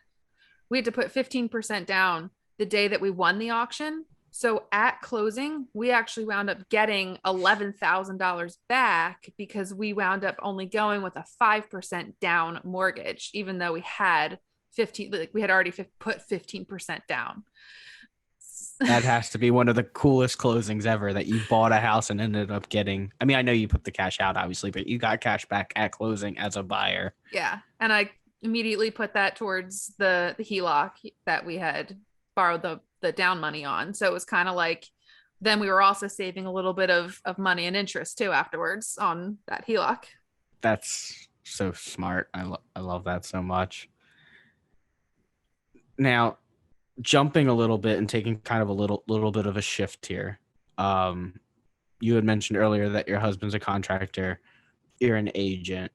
We had to put 15% down the day that we won the auction. So at closing, we actually wound up getting $11,000 back because we wound up only going with a 5% down mortgage, even though we had 15, like we had already put 15% down. That has to be one of the coolest closings ever, that you bought a house and ended up getting. I mean, I know you put the cash out, obviously, but you got cash back at closing as a buyer. Yeah. And I immediately put that towards the HELOC that we had borrowed the down money on. So it was kind of like, then we were also saving a little bit of money and interest too afterwards on that HELOC. That's so smart. I love that so much. Now, jumping a little bit and taking kind of a little bit of a shift here. Um, you had mentioned earlier that your husband's a contractor, you're an agent.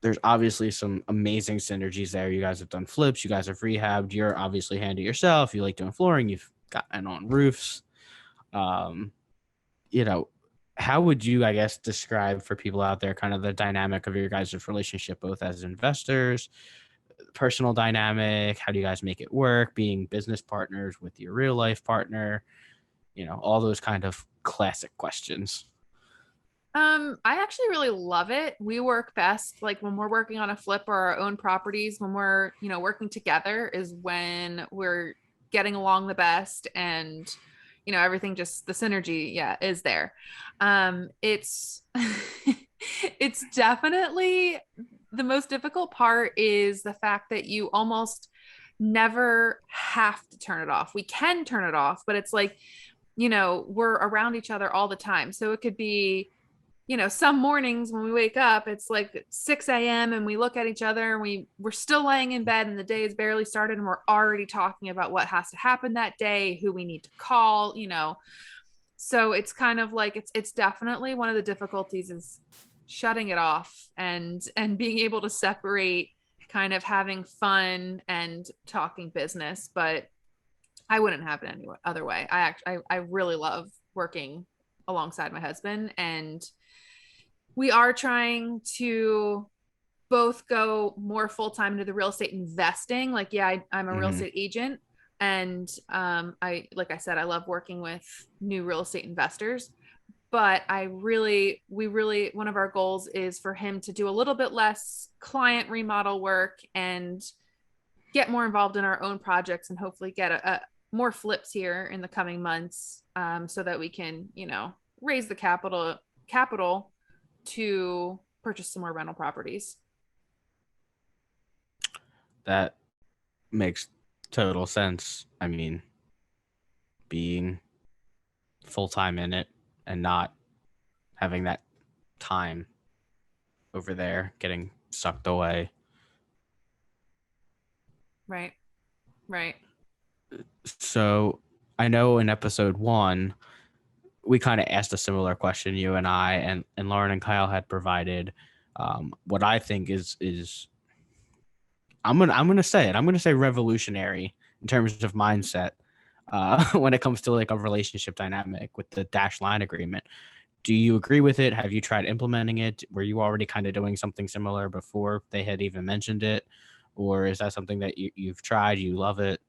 There's obviously some amazing synergies there. You guys have done flips, you guys have rehabbed, you're obviously handy yourself, you like doing flooring, you've gotten on roofs. Um, you know, how would you, I guess, describe for people out there kind of the dynamic of your guys' relationship, both as investors, personal dynamic? How do you guys make it work? Being business partners with your real life partner, all those kind of classic questions. I actually really love it. We work best like when we're working on a flip or our own properties, when we're, working together is when we're getting along the best, and everything, just the synergy, yeah, is there. It's it's definitely the most difficult part is the fact that you almost never have to turn it off. We can turn it off, but it's like, we're around each other all the time. So it could be, some mornings when we wake up, it's like 6 a.m. and we look at each other and we're still laying in bed and the day has barely started and we're already talking about what has to happen that day, who we need to call, So it's kind of like, it's definitely one of the difficulties is shutting it off and being able to separate kind of having fun and talking business. But I wouldn't have it any other way. I really love working alongside my husband, and We are trying to both go more full-time into the real estate investing. Like, yeah, I'm a real Hmm. estate agent. And like I said, I love working with new real estate investors. But one of our goals is for him to do a little bit less client remodel work and get more involved in our own projects and hopefully get a more flips here in the coming months, so that we can, raise the capital to purchase some more rental properties. That makes total sense. I mean, being full time in it and not having that time over there getting sucked away. Right. Right. So I know in episode one, we kind of asked a similar question, you and I, and Lauren and Kyle had provided what I think is I'm gonna say it. I'm gonna say revolutionary in terms of mindset when it comes to like a relationship dynamic with the dash line agreement. Do you agree with it? Have you tried implementing it? Were you already kind of doing something similar before they had even mentioned it? Or is that something that you've tried, you love it,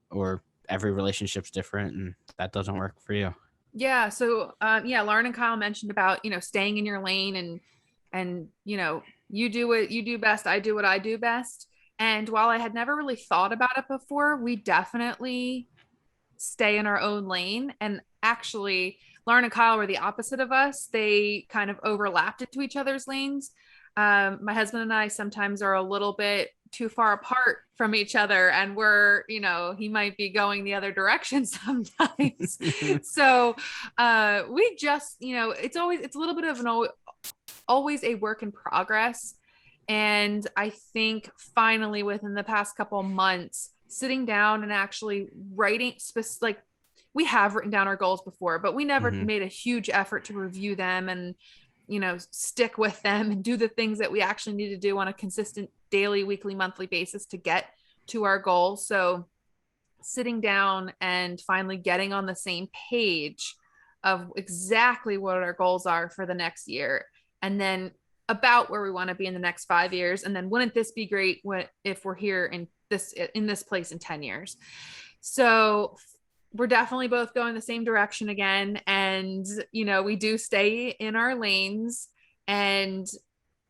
or every relationship's different and that doesn't work for you? Yeah. So, yeah, Lauren and Kyle mentioned about, staying in your lane and, you do what you do best. I do what I do best. And while I had never really thought about it before, we definitely stay in our own lane. And actually, Lauren and Kyle were the opposite of us. They kind of overlapped into each other's lanes. My husband and I sometimes are a little bit too far apart from each other, and he might be going the other direction sometimes. So we just, it's a little bit of always a work in progress. And I think finally within the past couple months, sitting down and actually writing like we have written down our goals before, but we never Hmm. made a huge effort to review them and, stick with them and do the things that we actually need to do on a consistent daily, weekly, monthly basis to get to our goals. So sitting down and finally getting on the same page of exactly what our goals are for the next year, and then about where we want to be in the next 5 years, and then wouldn't this be great if we're here in this place in 10 years. So we're definitely both going the same direction again, and we do stay in our lanes. And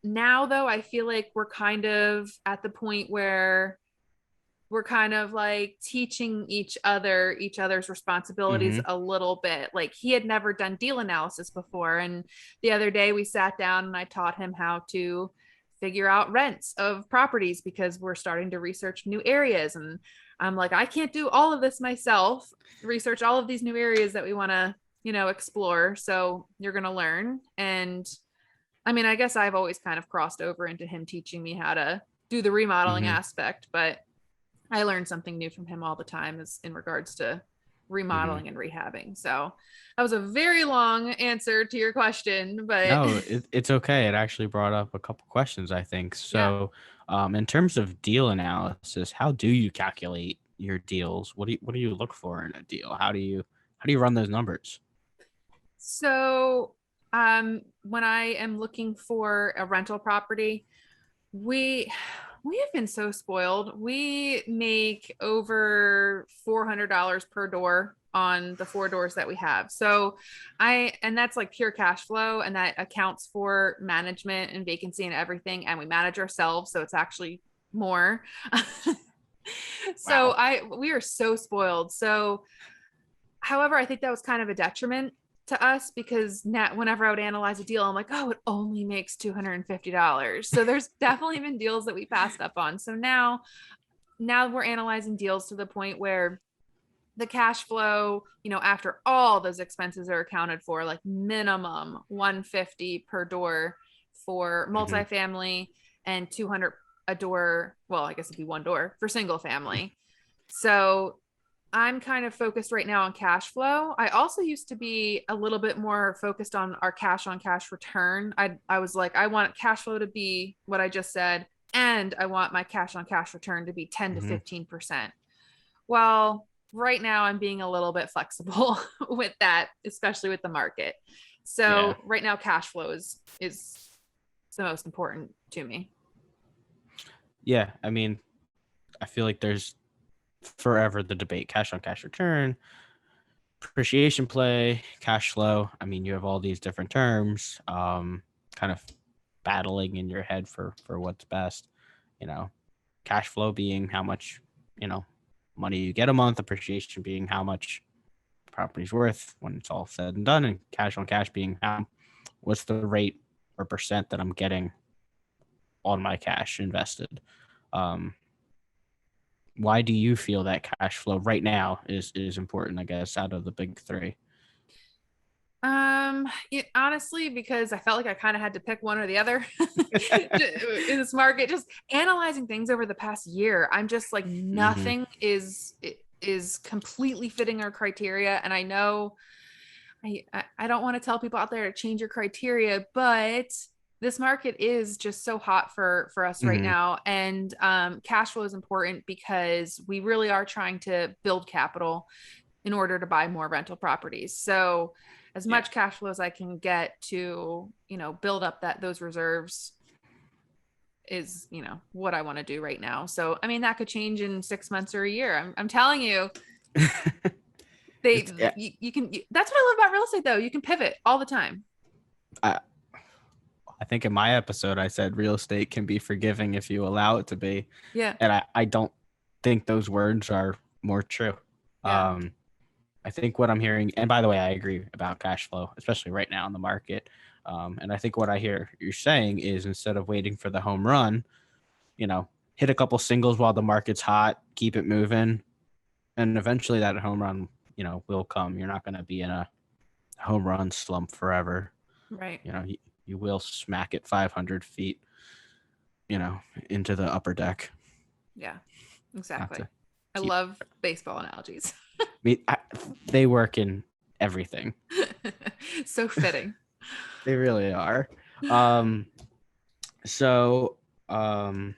now though, I feel like we're kind of at the point where we're kind of like teaching each other's responsibilities Hmm. a little bit. Like, he had never done deal analysis before, and the other day we sat down and I taught him how to figure out rents of properties because we're starting to research new areas. And I'm like, I can't do all of this myself, research all of these new areas that we want to explore, so you're going to learn. And I mean, I guess I've always kind of crossed over into him teaching me how to do the remodeling Hmm. aspect, but I learn something new from him all the time as in regards to Hmm. remodeling and rehabbing. So that was a very long answer to your question, but No, it's okay. It actually brought up a couple questions, I think. yeah. So, in terms of deal analysis, how do you calculate your deals? What do you look for in a deal? How do you run those numbers? So when I am looking for a rental property, we we have been so spoiled. We make over $400 per door on the 4 doors that we have. So and that's like pure cash flow, and that accounts for management and vacancy and everything. And we manage ourselves. So it's actually more. So Wow. we are so spoiled. So however, I think that was kind of a detriment to us because now whenever I would analyze a deal, I'm like, oh, it only makes $250. So there's definitely been deals that we passed up on. So now we're analyzing deals to the point where the cash flow, after all those expenses are accounted for, like minimum 150 per door for Hmm. multifamily and 200 a door. Well, I guess it'd be one door for single family. So I'm kind of focused right now on cash flow. I also used to be a little bit more focused on our cash on cash return. I was like, I want cash flow to be what I just said, and I want my cash on cash return to be 10 to Hmm. 15%. Well, right now I'm being a little bit flexible with that, especially with the market. Yeah. So right now, cash flow is the most important to me. Yeah. I mean, I feel like there's forever the debate: cash on cash return, appreciation play, cash flow. I mean, you have all these different terms, kind of battling in your head for what's best. You know, cash flow being how much, you know, money you get a month, appreciation being how much property's worth when it's all said and done, and cash on cash being how what's the rate or percent that I'm getting on my cash invested. Um, why do you feel that cash flow right now is important, I guess, out of the big three? Honestly, because I felt like I kind of had to pick one or the other in this market, just analyzing things over the past year. I'm just like, Mm-hmm. nothing is completely fitting our criteria. And I know I don't want to tell people out there to change your criteria, but this market is just so hot for us right Mm-hmm. now. And cash flow is important because we really are trying to build capital in order to buy more rental properties. So as Yeah. much cash flow as I can get to, build up those reserves is, what I want to do right now. So, I mean, that could change in 6 months or a year. I'm telling you, Yeah, you can, that's what I love about real estate though. You can pivot all the time. I, I think in my episode I said real estate can be forgiving if you allow it to be. Yeah. And I don't think those words are more true. Yeah. Um, I think what I'm hearing, and by the way, I agree about cash flow, especially right now in the market. And I think what I hear you're saying is instead of waiting for the home run, you know, hit a couple singles while the market's hot, keep it moving, and eventually that home run, will come. You're not going to be in a home run slump forever. Right. You will smack it 500 feet, you know, into the upper deck. Yeah, Not exactly. to I keep. love baseball analogies. They work in everything. So fitting. They really are. Um, so, um,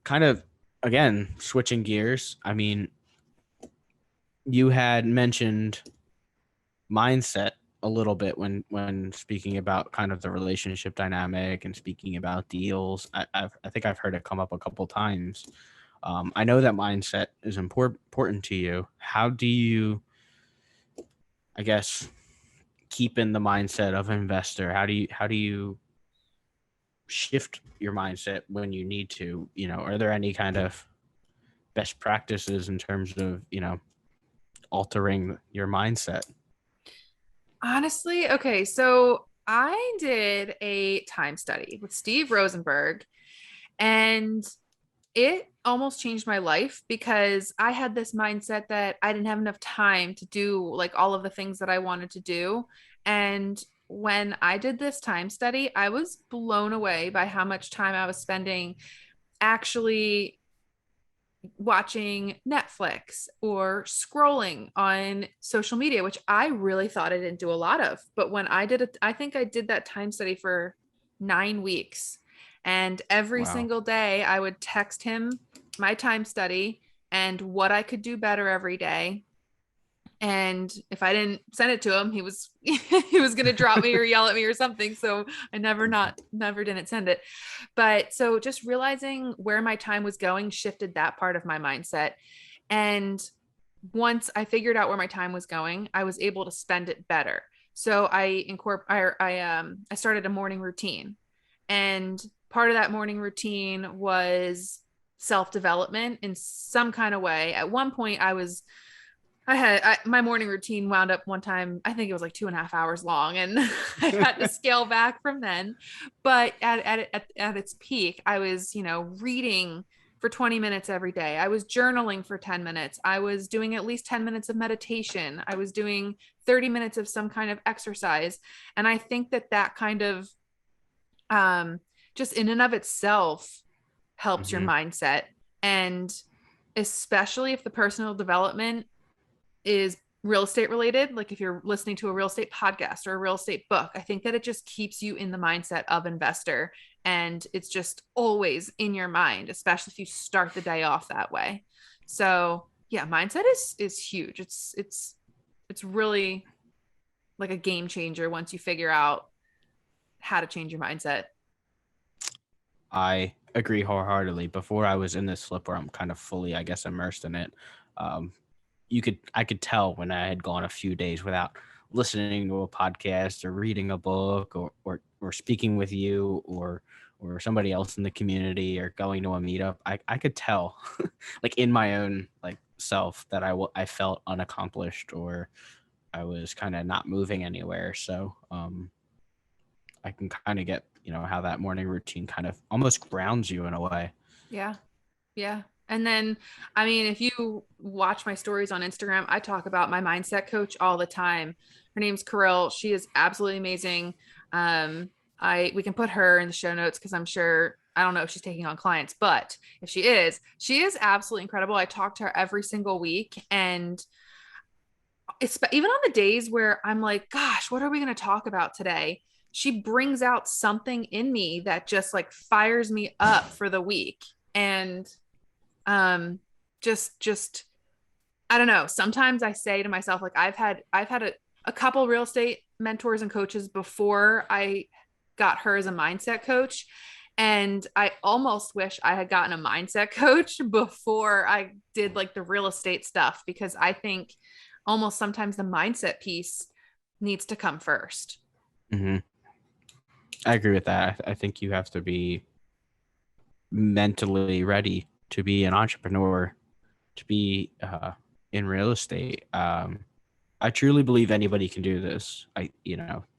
kind of again switching gears. I mean, you had mentioned mindset a little bit when speaking about kind of the relationship dynamic and speaking about deals. I think I've heard it come up a couple times. I know that mindset is important to you. How do you, I guess, keep in the mindset of an investor? How do you shift your mindset when you need to? Are there any kind of best practices in terms of altering your mindset? Honestly, okay, so I did a time study with Steve Rosenberg, and it almost changed my life because I had this mindset that I didn't have enough time to do like all of the things that I wanted to do. And when I did this time study, I was blown away by how much time I was spending actually watching Netflix or scrolling on social media, which I really thought I didn't do a lot of. But when I did it, I think I did that time study for 9 weeks. And every Wow. single day, I would text him my time study and what I could do better every day. And if I didn't send it to him, he was he was gonna drop me or yell at me or something. So I never didn't send it. But so just realizing where my time was going shifted that part of my mindset. And once I figured out where my time was going, I was able to spend it better. So I started a morning routine. And part of that morning routine was self-development in some kind of way. At one point my morning routine wound up one time, I think it was like 2.5 hours long, and I had to scale back from then. But at its peak, I was, reading for 20 minutes every day. I was journaling for 10 minutes. I was doing at least 10 minutes of meditation. I was doing 30 minutes of some kind of exercise. And I think that kind of, just in and of itself helps your Mm-hmm. mindset. And especially if the personal development is real estate related, like if you're listening to a real estate podcast or a real estate book, I think that it just keeps you in the mindset of investor, and it's just always in your mind, especially if you start the day off that way. So yeah, mindset is huge. It's really like a game changer once you figure out how to change your mindset. I agree wholeheartedly. Before I was in this flip where I'm kind of fully, I guess, immersed in it, um, I could tell when I had gone a few days without listening to a podcast or reading a book or speaking with you or somebody else in the community or going to a meetup. I could tell like in my own like self that I felt unaccomplished or I was kind of not moving anywhere. So I can kind of get, how that morning routine kind of almost grounds you in a way. Yeah. Yeah. And then, I mean, if you watch my stories on Instagram, I talk about my mindset coach all the time. Her name's Karil. She is absolutely amazing. We can put her in the show notes because I'm sure, I don't know if she's taking on clients, but if she is absolutely incredible. I talk to her every single week, and it's even on the days where I'm like, gosh, what are we going to talk about today? She brings out something in me that just like fires me up for the week. And um just I don't know, sometimes I say to myself, like, I've had a couple real estate mentors and coaches before I got her as a mindset coach, and I almost wish I had gotten a mindset coach before I did like the real estate stuff, because I think almost sometimes the mindset piece needs to come first. Mm-hmm. I agree with that. I think you have to be mentally ready to be an entrepreneur, to be in real estate. I truly believe anybody can do this.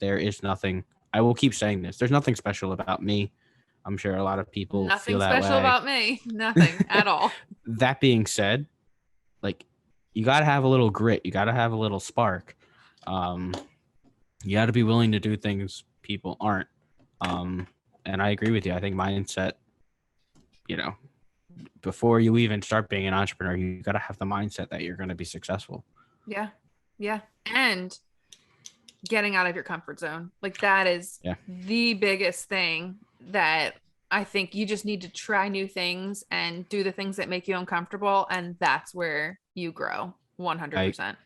There is nothing, I will keep saying this, there's nothing special about me. I'm sure a lot of people feel Nothing that special way. about me. Nothing at all. That being said, like, you got to have a little grit. You got to have a little spark. Um, you got to be willing to do things people aren't. And I agree with you. I think mindset, you know, before you even start being an entrepreneur, you got to have the mindset that you're going to be successful. Yeah. Yeah. And getting out of your comfort zone. Like, that is the biggest thing that I think you just need to try new things and do the things that make you uncomfortable. And that's where you grow 100%.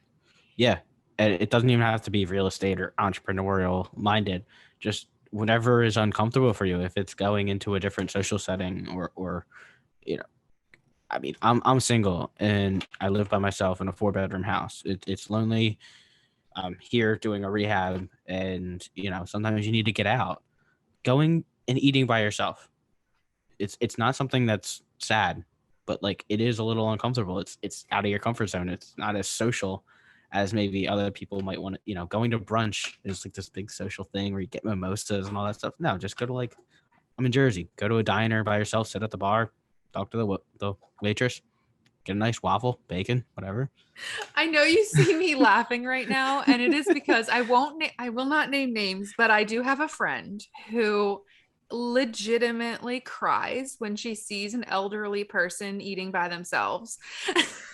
Yeah. And it doesn't even have to be real estate or entrepreneurial minded. Just whatever is uncomfortable for you. If it's going into a different social setting or I mean, I'm single and I live by myself in a 4-bedroom house. It's lonely. I'm here doing a rehab, and sometimes you need to get out. Going and eating by yourself. It's not something that's sad, but like it is a little uncomfortable. It's out of your comfort zone. It's not as social as maybe other people might want to. Going to brunch is like this big social thing where you get mimosas and all that stuff. No, just go to like, I'm in Jersey. Go to a diner by yourself. Sit at the bar. Talk to the waitress. Get a nice waffle, bacon, whatever. I know you see me laughing right now, and it is because I will not name names, but I do have a friend who legitimately cries when she sees an elderly person eating by themselves.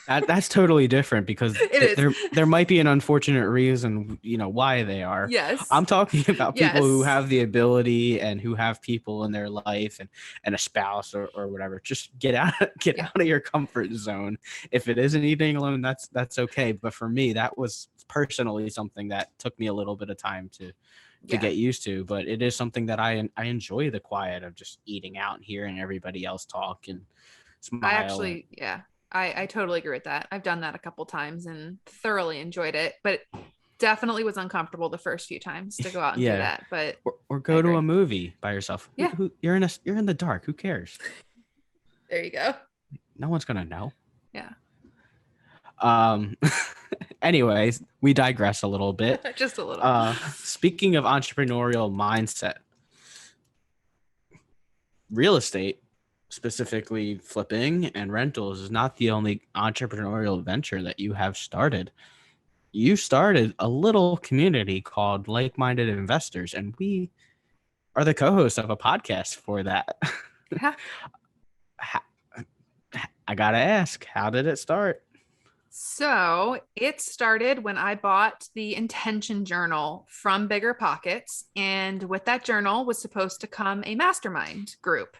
That's totally different because It is. there might be an unfortunate reason, why they are. Yes. I'm talking about people Yes. who have the ability and who have people in their life and a spouse or whatever. Just get out of your comfort zone. If it isn't eating alone, that's okay. But for me, that was personally something that took me a little bit of time to get used to. But it is something that I enjoy, the quiet of just eating out and hearing everybody else talk and smile. I totally agree with that. I've done that a couple times and thoroughly enjoyed it, but definitely was uncomfortable the first few times to go out and do that. But or go to a movie by yourself. Yeah. You're in the dark. Who cares? There you go. No one's gonna know. Yeah. Anyways, we digress a little bit. Just a little. Speaking of entrepreneurial mindset, real estate, specifically flipping and rentals, is not the only entrepreneurial venture that you have started. You started a little community called Like-Minded Investors, and we are the co-hosts of a podcast for that. Yeah. I gotta ask, how did it start? So it started when I bought the intention journal from Bigger Pockets, and with that journal was supposed to come a mastermind group.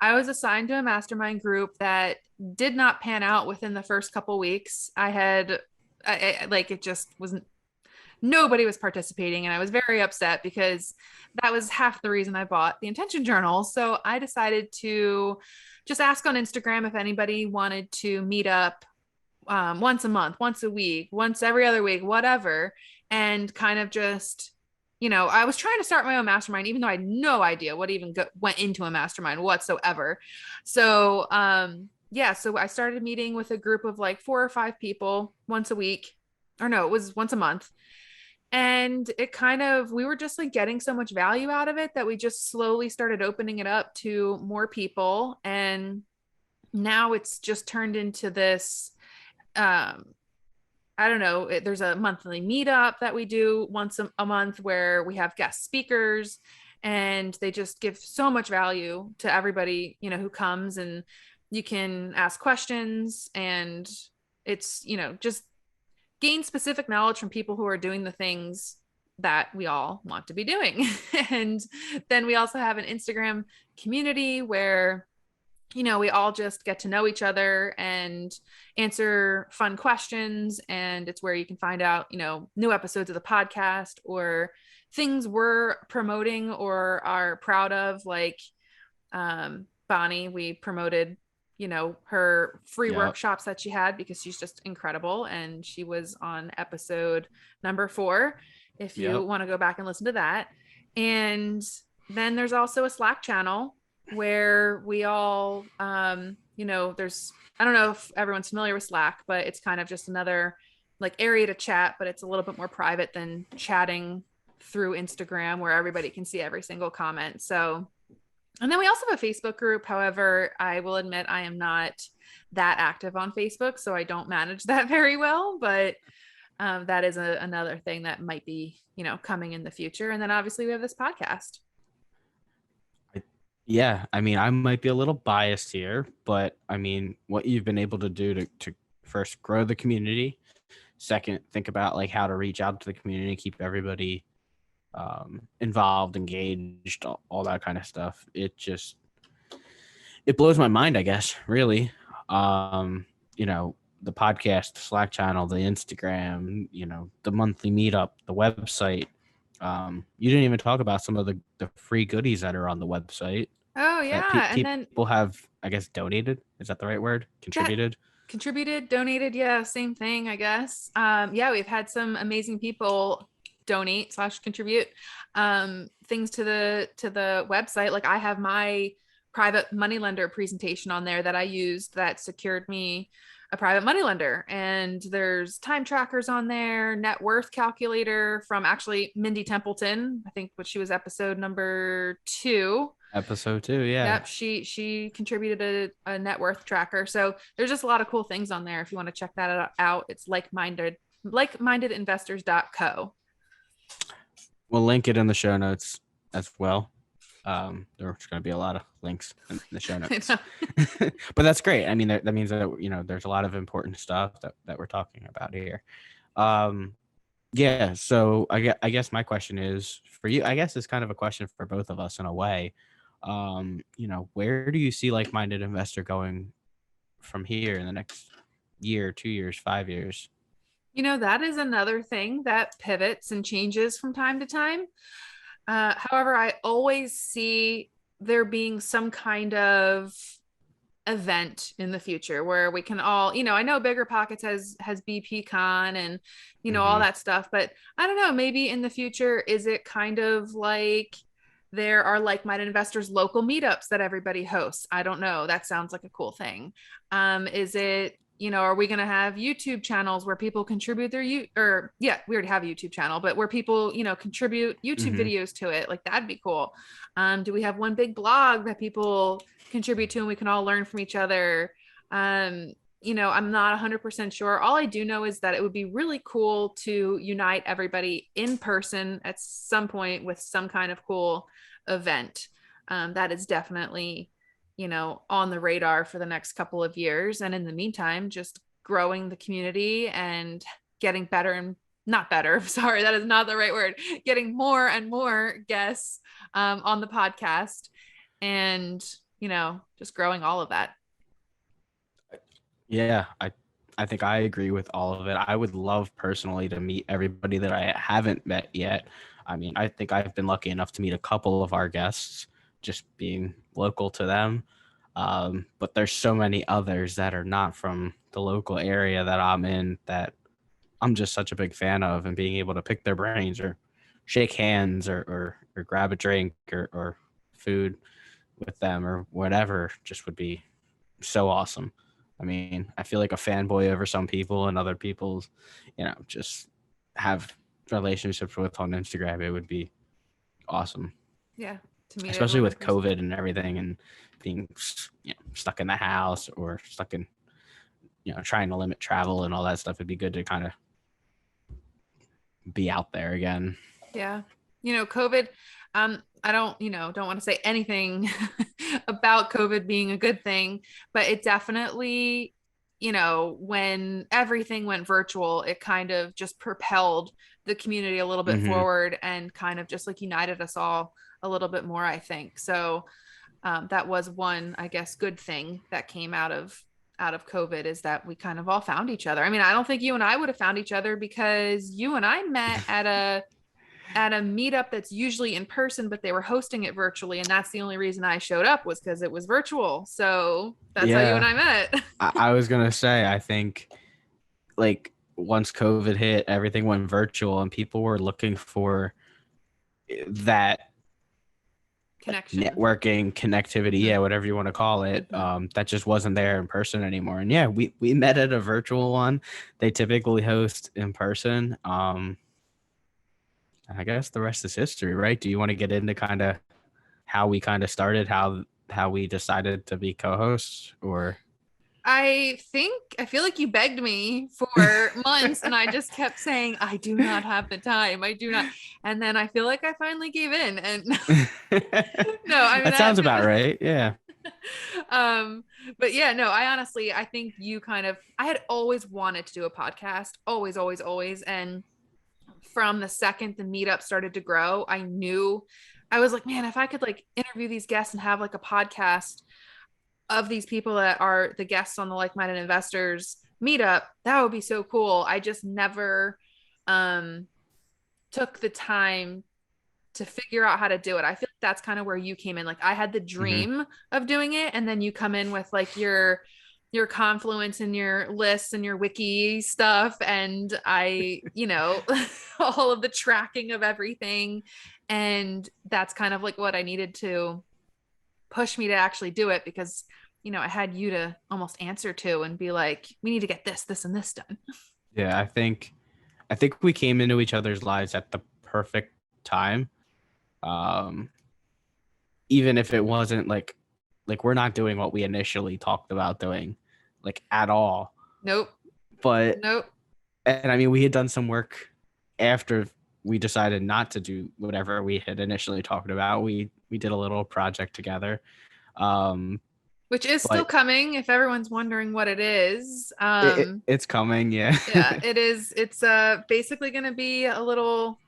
I was assigned to a mastermind group that did not pan out within the first couple weeks. It just wasn't nobody was participating. And I was very upset because that was half the reason I bought the intention journal. So I decided to just ask on Instagram if anybody wanted to meet up once a month, once a week, once every other week, whatever, and kind of just, I was trying to start my own mastermind, even though I had no idea what even went into a mastermind whatsoever. So, yeah, so I started meeting with a group of like 4 or 5 people once a week, or no, it was once a month. And it kind of, we were just like getting so much value out of it that we just slowly started opening it up to more people. And now it's just turned into this I don't know, there's a monthly meetup that we do once a month where we have guest speakers, and they just give so much value to everybody, who comes, and you can ask questions, and it's, just gain specific knowledge from people who are doing the things that we all want to be doing. And then we also have an Instagram community where we all just get to know each other and answer fun questions. And it's where you can find out, new episodes of the podcast or things we're promoting or are proud of. Like Bonnie, we promoted, her free workshops that she had because she's just incredible. And she was on episode number 4, if you want to go back and listen to that. And then there's also a Slack channel where we all, there's, I don't know if everyone's familiar with Slack, but it's kind of just another like area to chat, but it's a little bit more private than chatting through Instagram where everybody can see every single comment. So, and then we also have a Facebook group. However, I will admit I am not that active on Facebook, so I don't manage that very well, but that is another thing that might be, coming in the future. And then obviously we have this podcast. Yeah, I mean, I might be a little biased here, but I mean, what you've been able to do to first grow the community, second, think about like how to reach out to the community, keep everybody involved, engaged, all that kind of stuff. It blows my mind, I guess, really. The podcast, the Slack channel, the Instagram, the monthly meetup, the website. You didn't even talk about some of the free goodies that are on the website. Oh yeah. And then people have, I guess, donated. Is that the right word? Contributed, donated. Yeah. Same thing, I guess. Yeah, we've had some amazing people donate / contribute things to the website. Like I have my private moneylender presentation on there that I used that secured me a private moneylender, and there's time trackers on there, net worth calculator from actually Mindy Templeton. I think she was episode number 2. Episode 2, yeah. Yep, she contributed a net worth tracker. So there's just a lot of cool things on there if you want to check that out. It's like-mindedinvestors.co. We'll link it in the show notes as well. There's going to be a lot of links in the show notes. But that's great. I mean, that means that there's a lot of important stuff that we're talking about here. Yeah. So I guess my question is for you. I guess it's kind of a question for both of us in a way. Where do you see Like-Minded Investor going from here in the next year, 2 years, 5 years? That is another thing that pivots and changes from time to time. However, I always see there being some kind of event in the future where we can all, I know Bigger Pockets has BPCon and, all that stuff, but I don't know, maybe in the future, is it kind of like there are Like-Minded Investors local meetups that everybody hosts? I don't know. That sounds like a cool thing. Is it, are we going to have YouTube channels where people contribute we already have a YouTube channel, but where people, contribute YouTube videos to it? Like that'd be cool. Do we have one big blog that people contribute to and we can all learn from each other? I'm not 100% sure. All I do know is that it would be really cool to unite everybody in person at some point with some kind of cool event. That is definitely on the radar for the next couple of years. And in the meantime, just growing the community and getting better and not better. Sorry, that is not the right word. Getting more and more guests on the podcast and, just growing all of that. Yeah, I I think I agree with all of it. I would love personally to meet everybody that I haven't met yet. I mean, I think I've been lucky enough to meet a couple of our guests, just being local to them. But there's so many others that are not from the local area that I'm in that I'm just such a big fan of, and being able to pick their brains or shake hands or grab a drink or food with them or whatever just would be so awesome. I mean, I feel like a fanboy over some people, and other people's, just have relationships with on Instagram. It would be awesome. Yeah. To meet Especially everyone in with person. COVID and everything, and being stuck in the house or stuck in trying to limit travel and all that stuff. It'd be good to kind of be out there again. Yeah. COVID, I don't want to say anything about COVID being a good thing, but it definitely, when everything went virtual, it kind of just propelled the community a little bit Mm-hmm. forward and kind of just like united us all a little bit more, I think. So that was one, I guess, good thing that came out of COVID, is that we kind of all found each other. I mean, I don't think you and I would have found each other, because you and I met at a meetup that's usually in person, but they were hosting it virtually. And that's the only reason I showed up, was because it was virtual. So that's how you and Yeah, I met. I was gonna say, I think like once COVID hit, everything went virtual, and people were looking for that Connection. networking connectivity, Mm-hmm. yeah, whatever you want to call it. Mm-hmm. That just wasn't there in person anymore. And yeah, we met at a virtual one. They typically host in person. I guess the rest is history, right? Do you want to get into kind of how we kind of started, how we decided to be co-hosts, or I feel like you begged me for months, and I just kept saying, I do not have the time. I do not. And then I feel like I finally gave in. And no, I mean, that sounds about right. Yeah. um, but yeah, no, I think I had always wanted to do a podcast, always, always, always. And from the second the meetup started to grow, I was like, man, if I could like interview these guests and have like a podcast of these people that are the guests on the like-minded investors meetup, that would be so cool. I just never um took the time to figure out how to do it. I feel like that's kind of where you came in. Like, I had the Mm-hmm. dream of doing it, and then you come in with like your Confluence and your lists and your wiki stuff, and all of the tracking of everything. And that's kind of like what I needed to push me to actually do it, because I had you to almost answer to and be like, we need to get this and this done. Yeah, I think we came into each other's lives at the perfect time. Um, Even if it wasn't like we're not doing what we initially talked about doing, like at all. Nope. But Nope. and I mean, we had done some work after we decided not to do whatever we had initially talked about. We did a little project together. Um, Which is still but coming, if everyone's wondering what it is. it's coming, yeah. Yeah, it is. It's basically going to be a little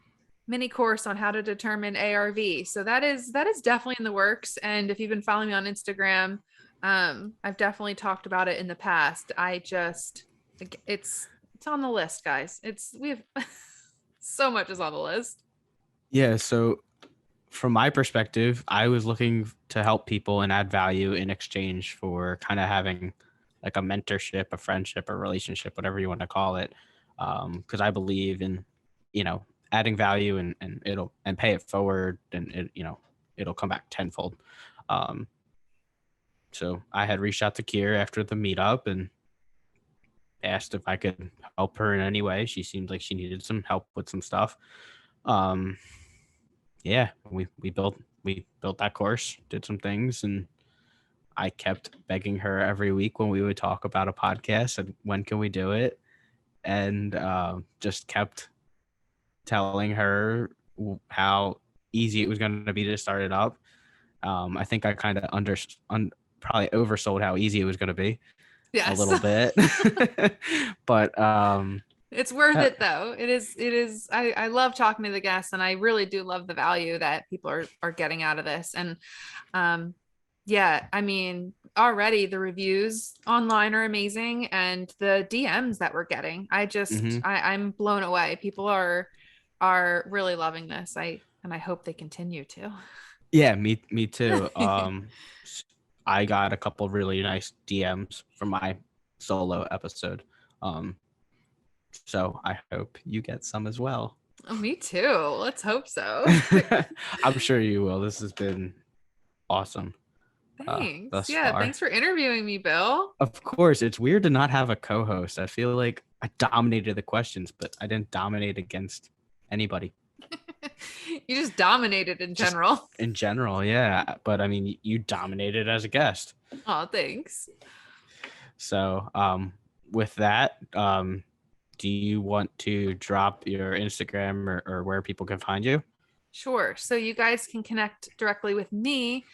mini course on how to determine ARV. So that is definitely in the works. And if you've been following me on Instagram, I've definitely talked about it in the past. It's on the list, guys. We have so much is on the list. Yeah, so from my perspective, I was looking to help people and add value in exchange for kind of having like a mentorship, a friendship, a relationship, whatever you want to call it. Because I believe in, adding value and it'll and pay it forward, and it'll come back tenfold. Um, so I had reached out to Kier after the meetup and asked if I could help her in any way. She seemed like she needed some help with some stuff. Um, yeah, we built that course, did some things, and I kept begging her every week when we would talk about a podcast and when can we do it, and just kept telling her how easy it was going to be to start it up. I think I kind of probably oversold how easy it was going to be a Yes. little bit, but It's worth it though. It is. I love talking to the guests, and I really do love the value that people are getting out of this. And Yeah, I mean, already the reviews online are amazing and the DMs that we're getting. Hmm. I'm blown away. People are really loving this. I hope they continue to. Yeah, me too. I got a couple really nice DMs from my solo episode. Um, so I hope you get some as well. Oh, me too. Let's hope so. I'm sure you will. This has been awesome Thanks. thus Yeah, far. thanks for interviewing me, Bill. Of course, it's weird to not have a co-host. I feel like I dominated the questions, but I didn't dominate against anybody. You just dominated in Just general. in general, yeah. But I mean, you dominated as a guest. Oh, thanks. So, with that, do you want to drop your Instagram or where people can find you? Sure. So you guys can connect directly with me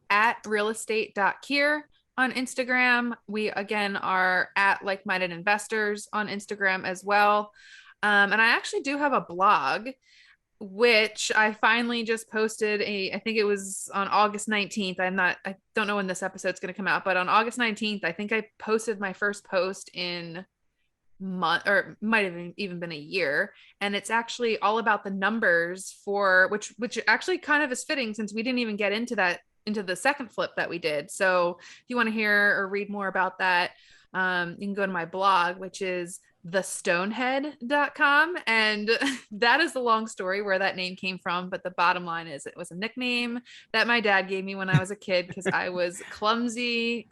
at realestate.kier on Instagram. We again are at like minded investors on Instagram as well. And I actually do have a blog, which I finally just posted I think it was on August 19th. I don't know when this episode's going to come out, but on August 19th, I think I posted my first post in month or might have even been a year, and it's actually all about the numbers for which actually kind of is fitting since we didn't even get into the second flip that we did. So if you want to hear or read more about that, you can go to my blog, which is thestonehead.com, and that is the long story where that name came from, but the bottom line is it was a nickname that my dad gave me when I was a kid because I was clumsy.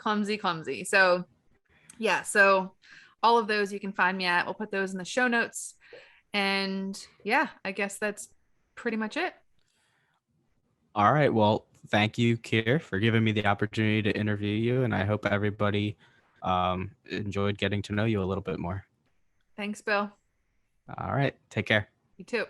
So yeah, so all of those you can find me at. We'll put those in the show notes. And yeah, I guess that's pretty much it. All right. Well, thank you, Kier, for giving me the opportunity to interview you, and I hope everybody enjoyed getting to know you a little bit more. Thanks, Bill. All right. Take care. You too.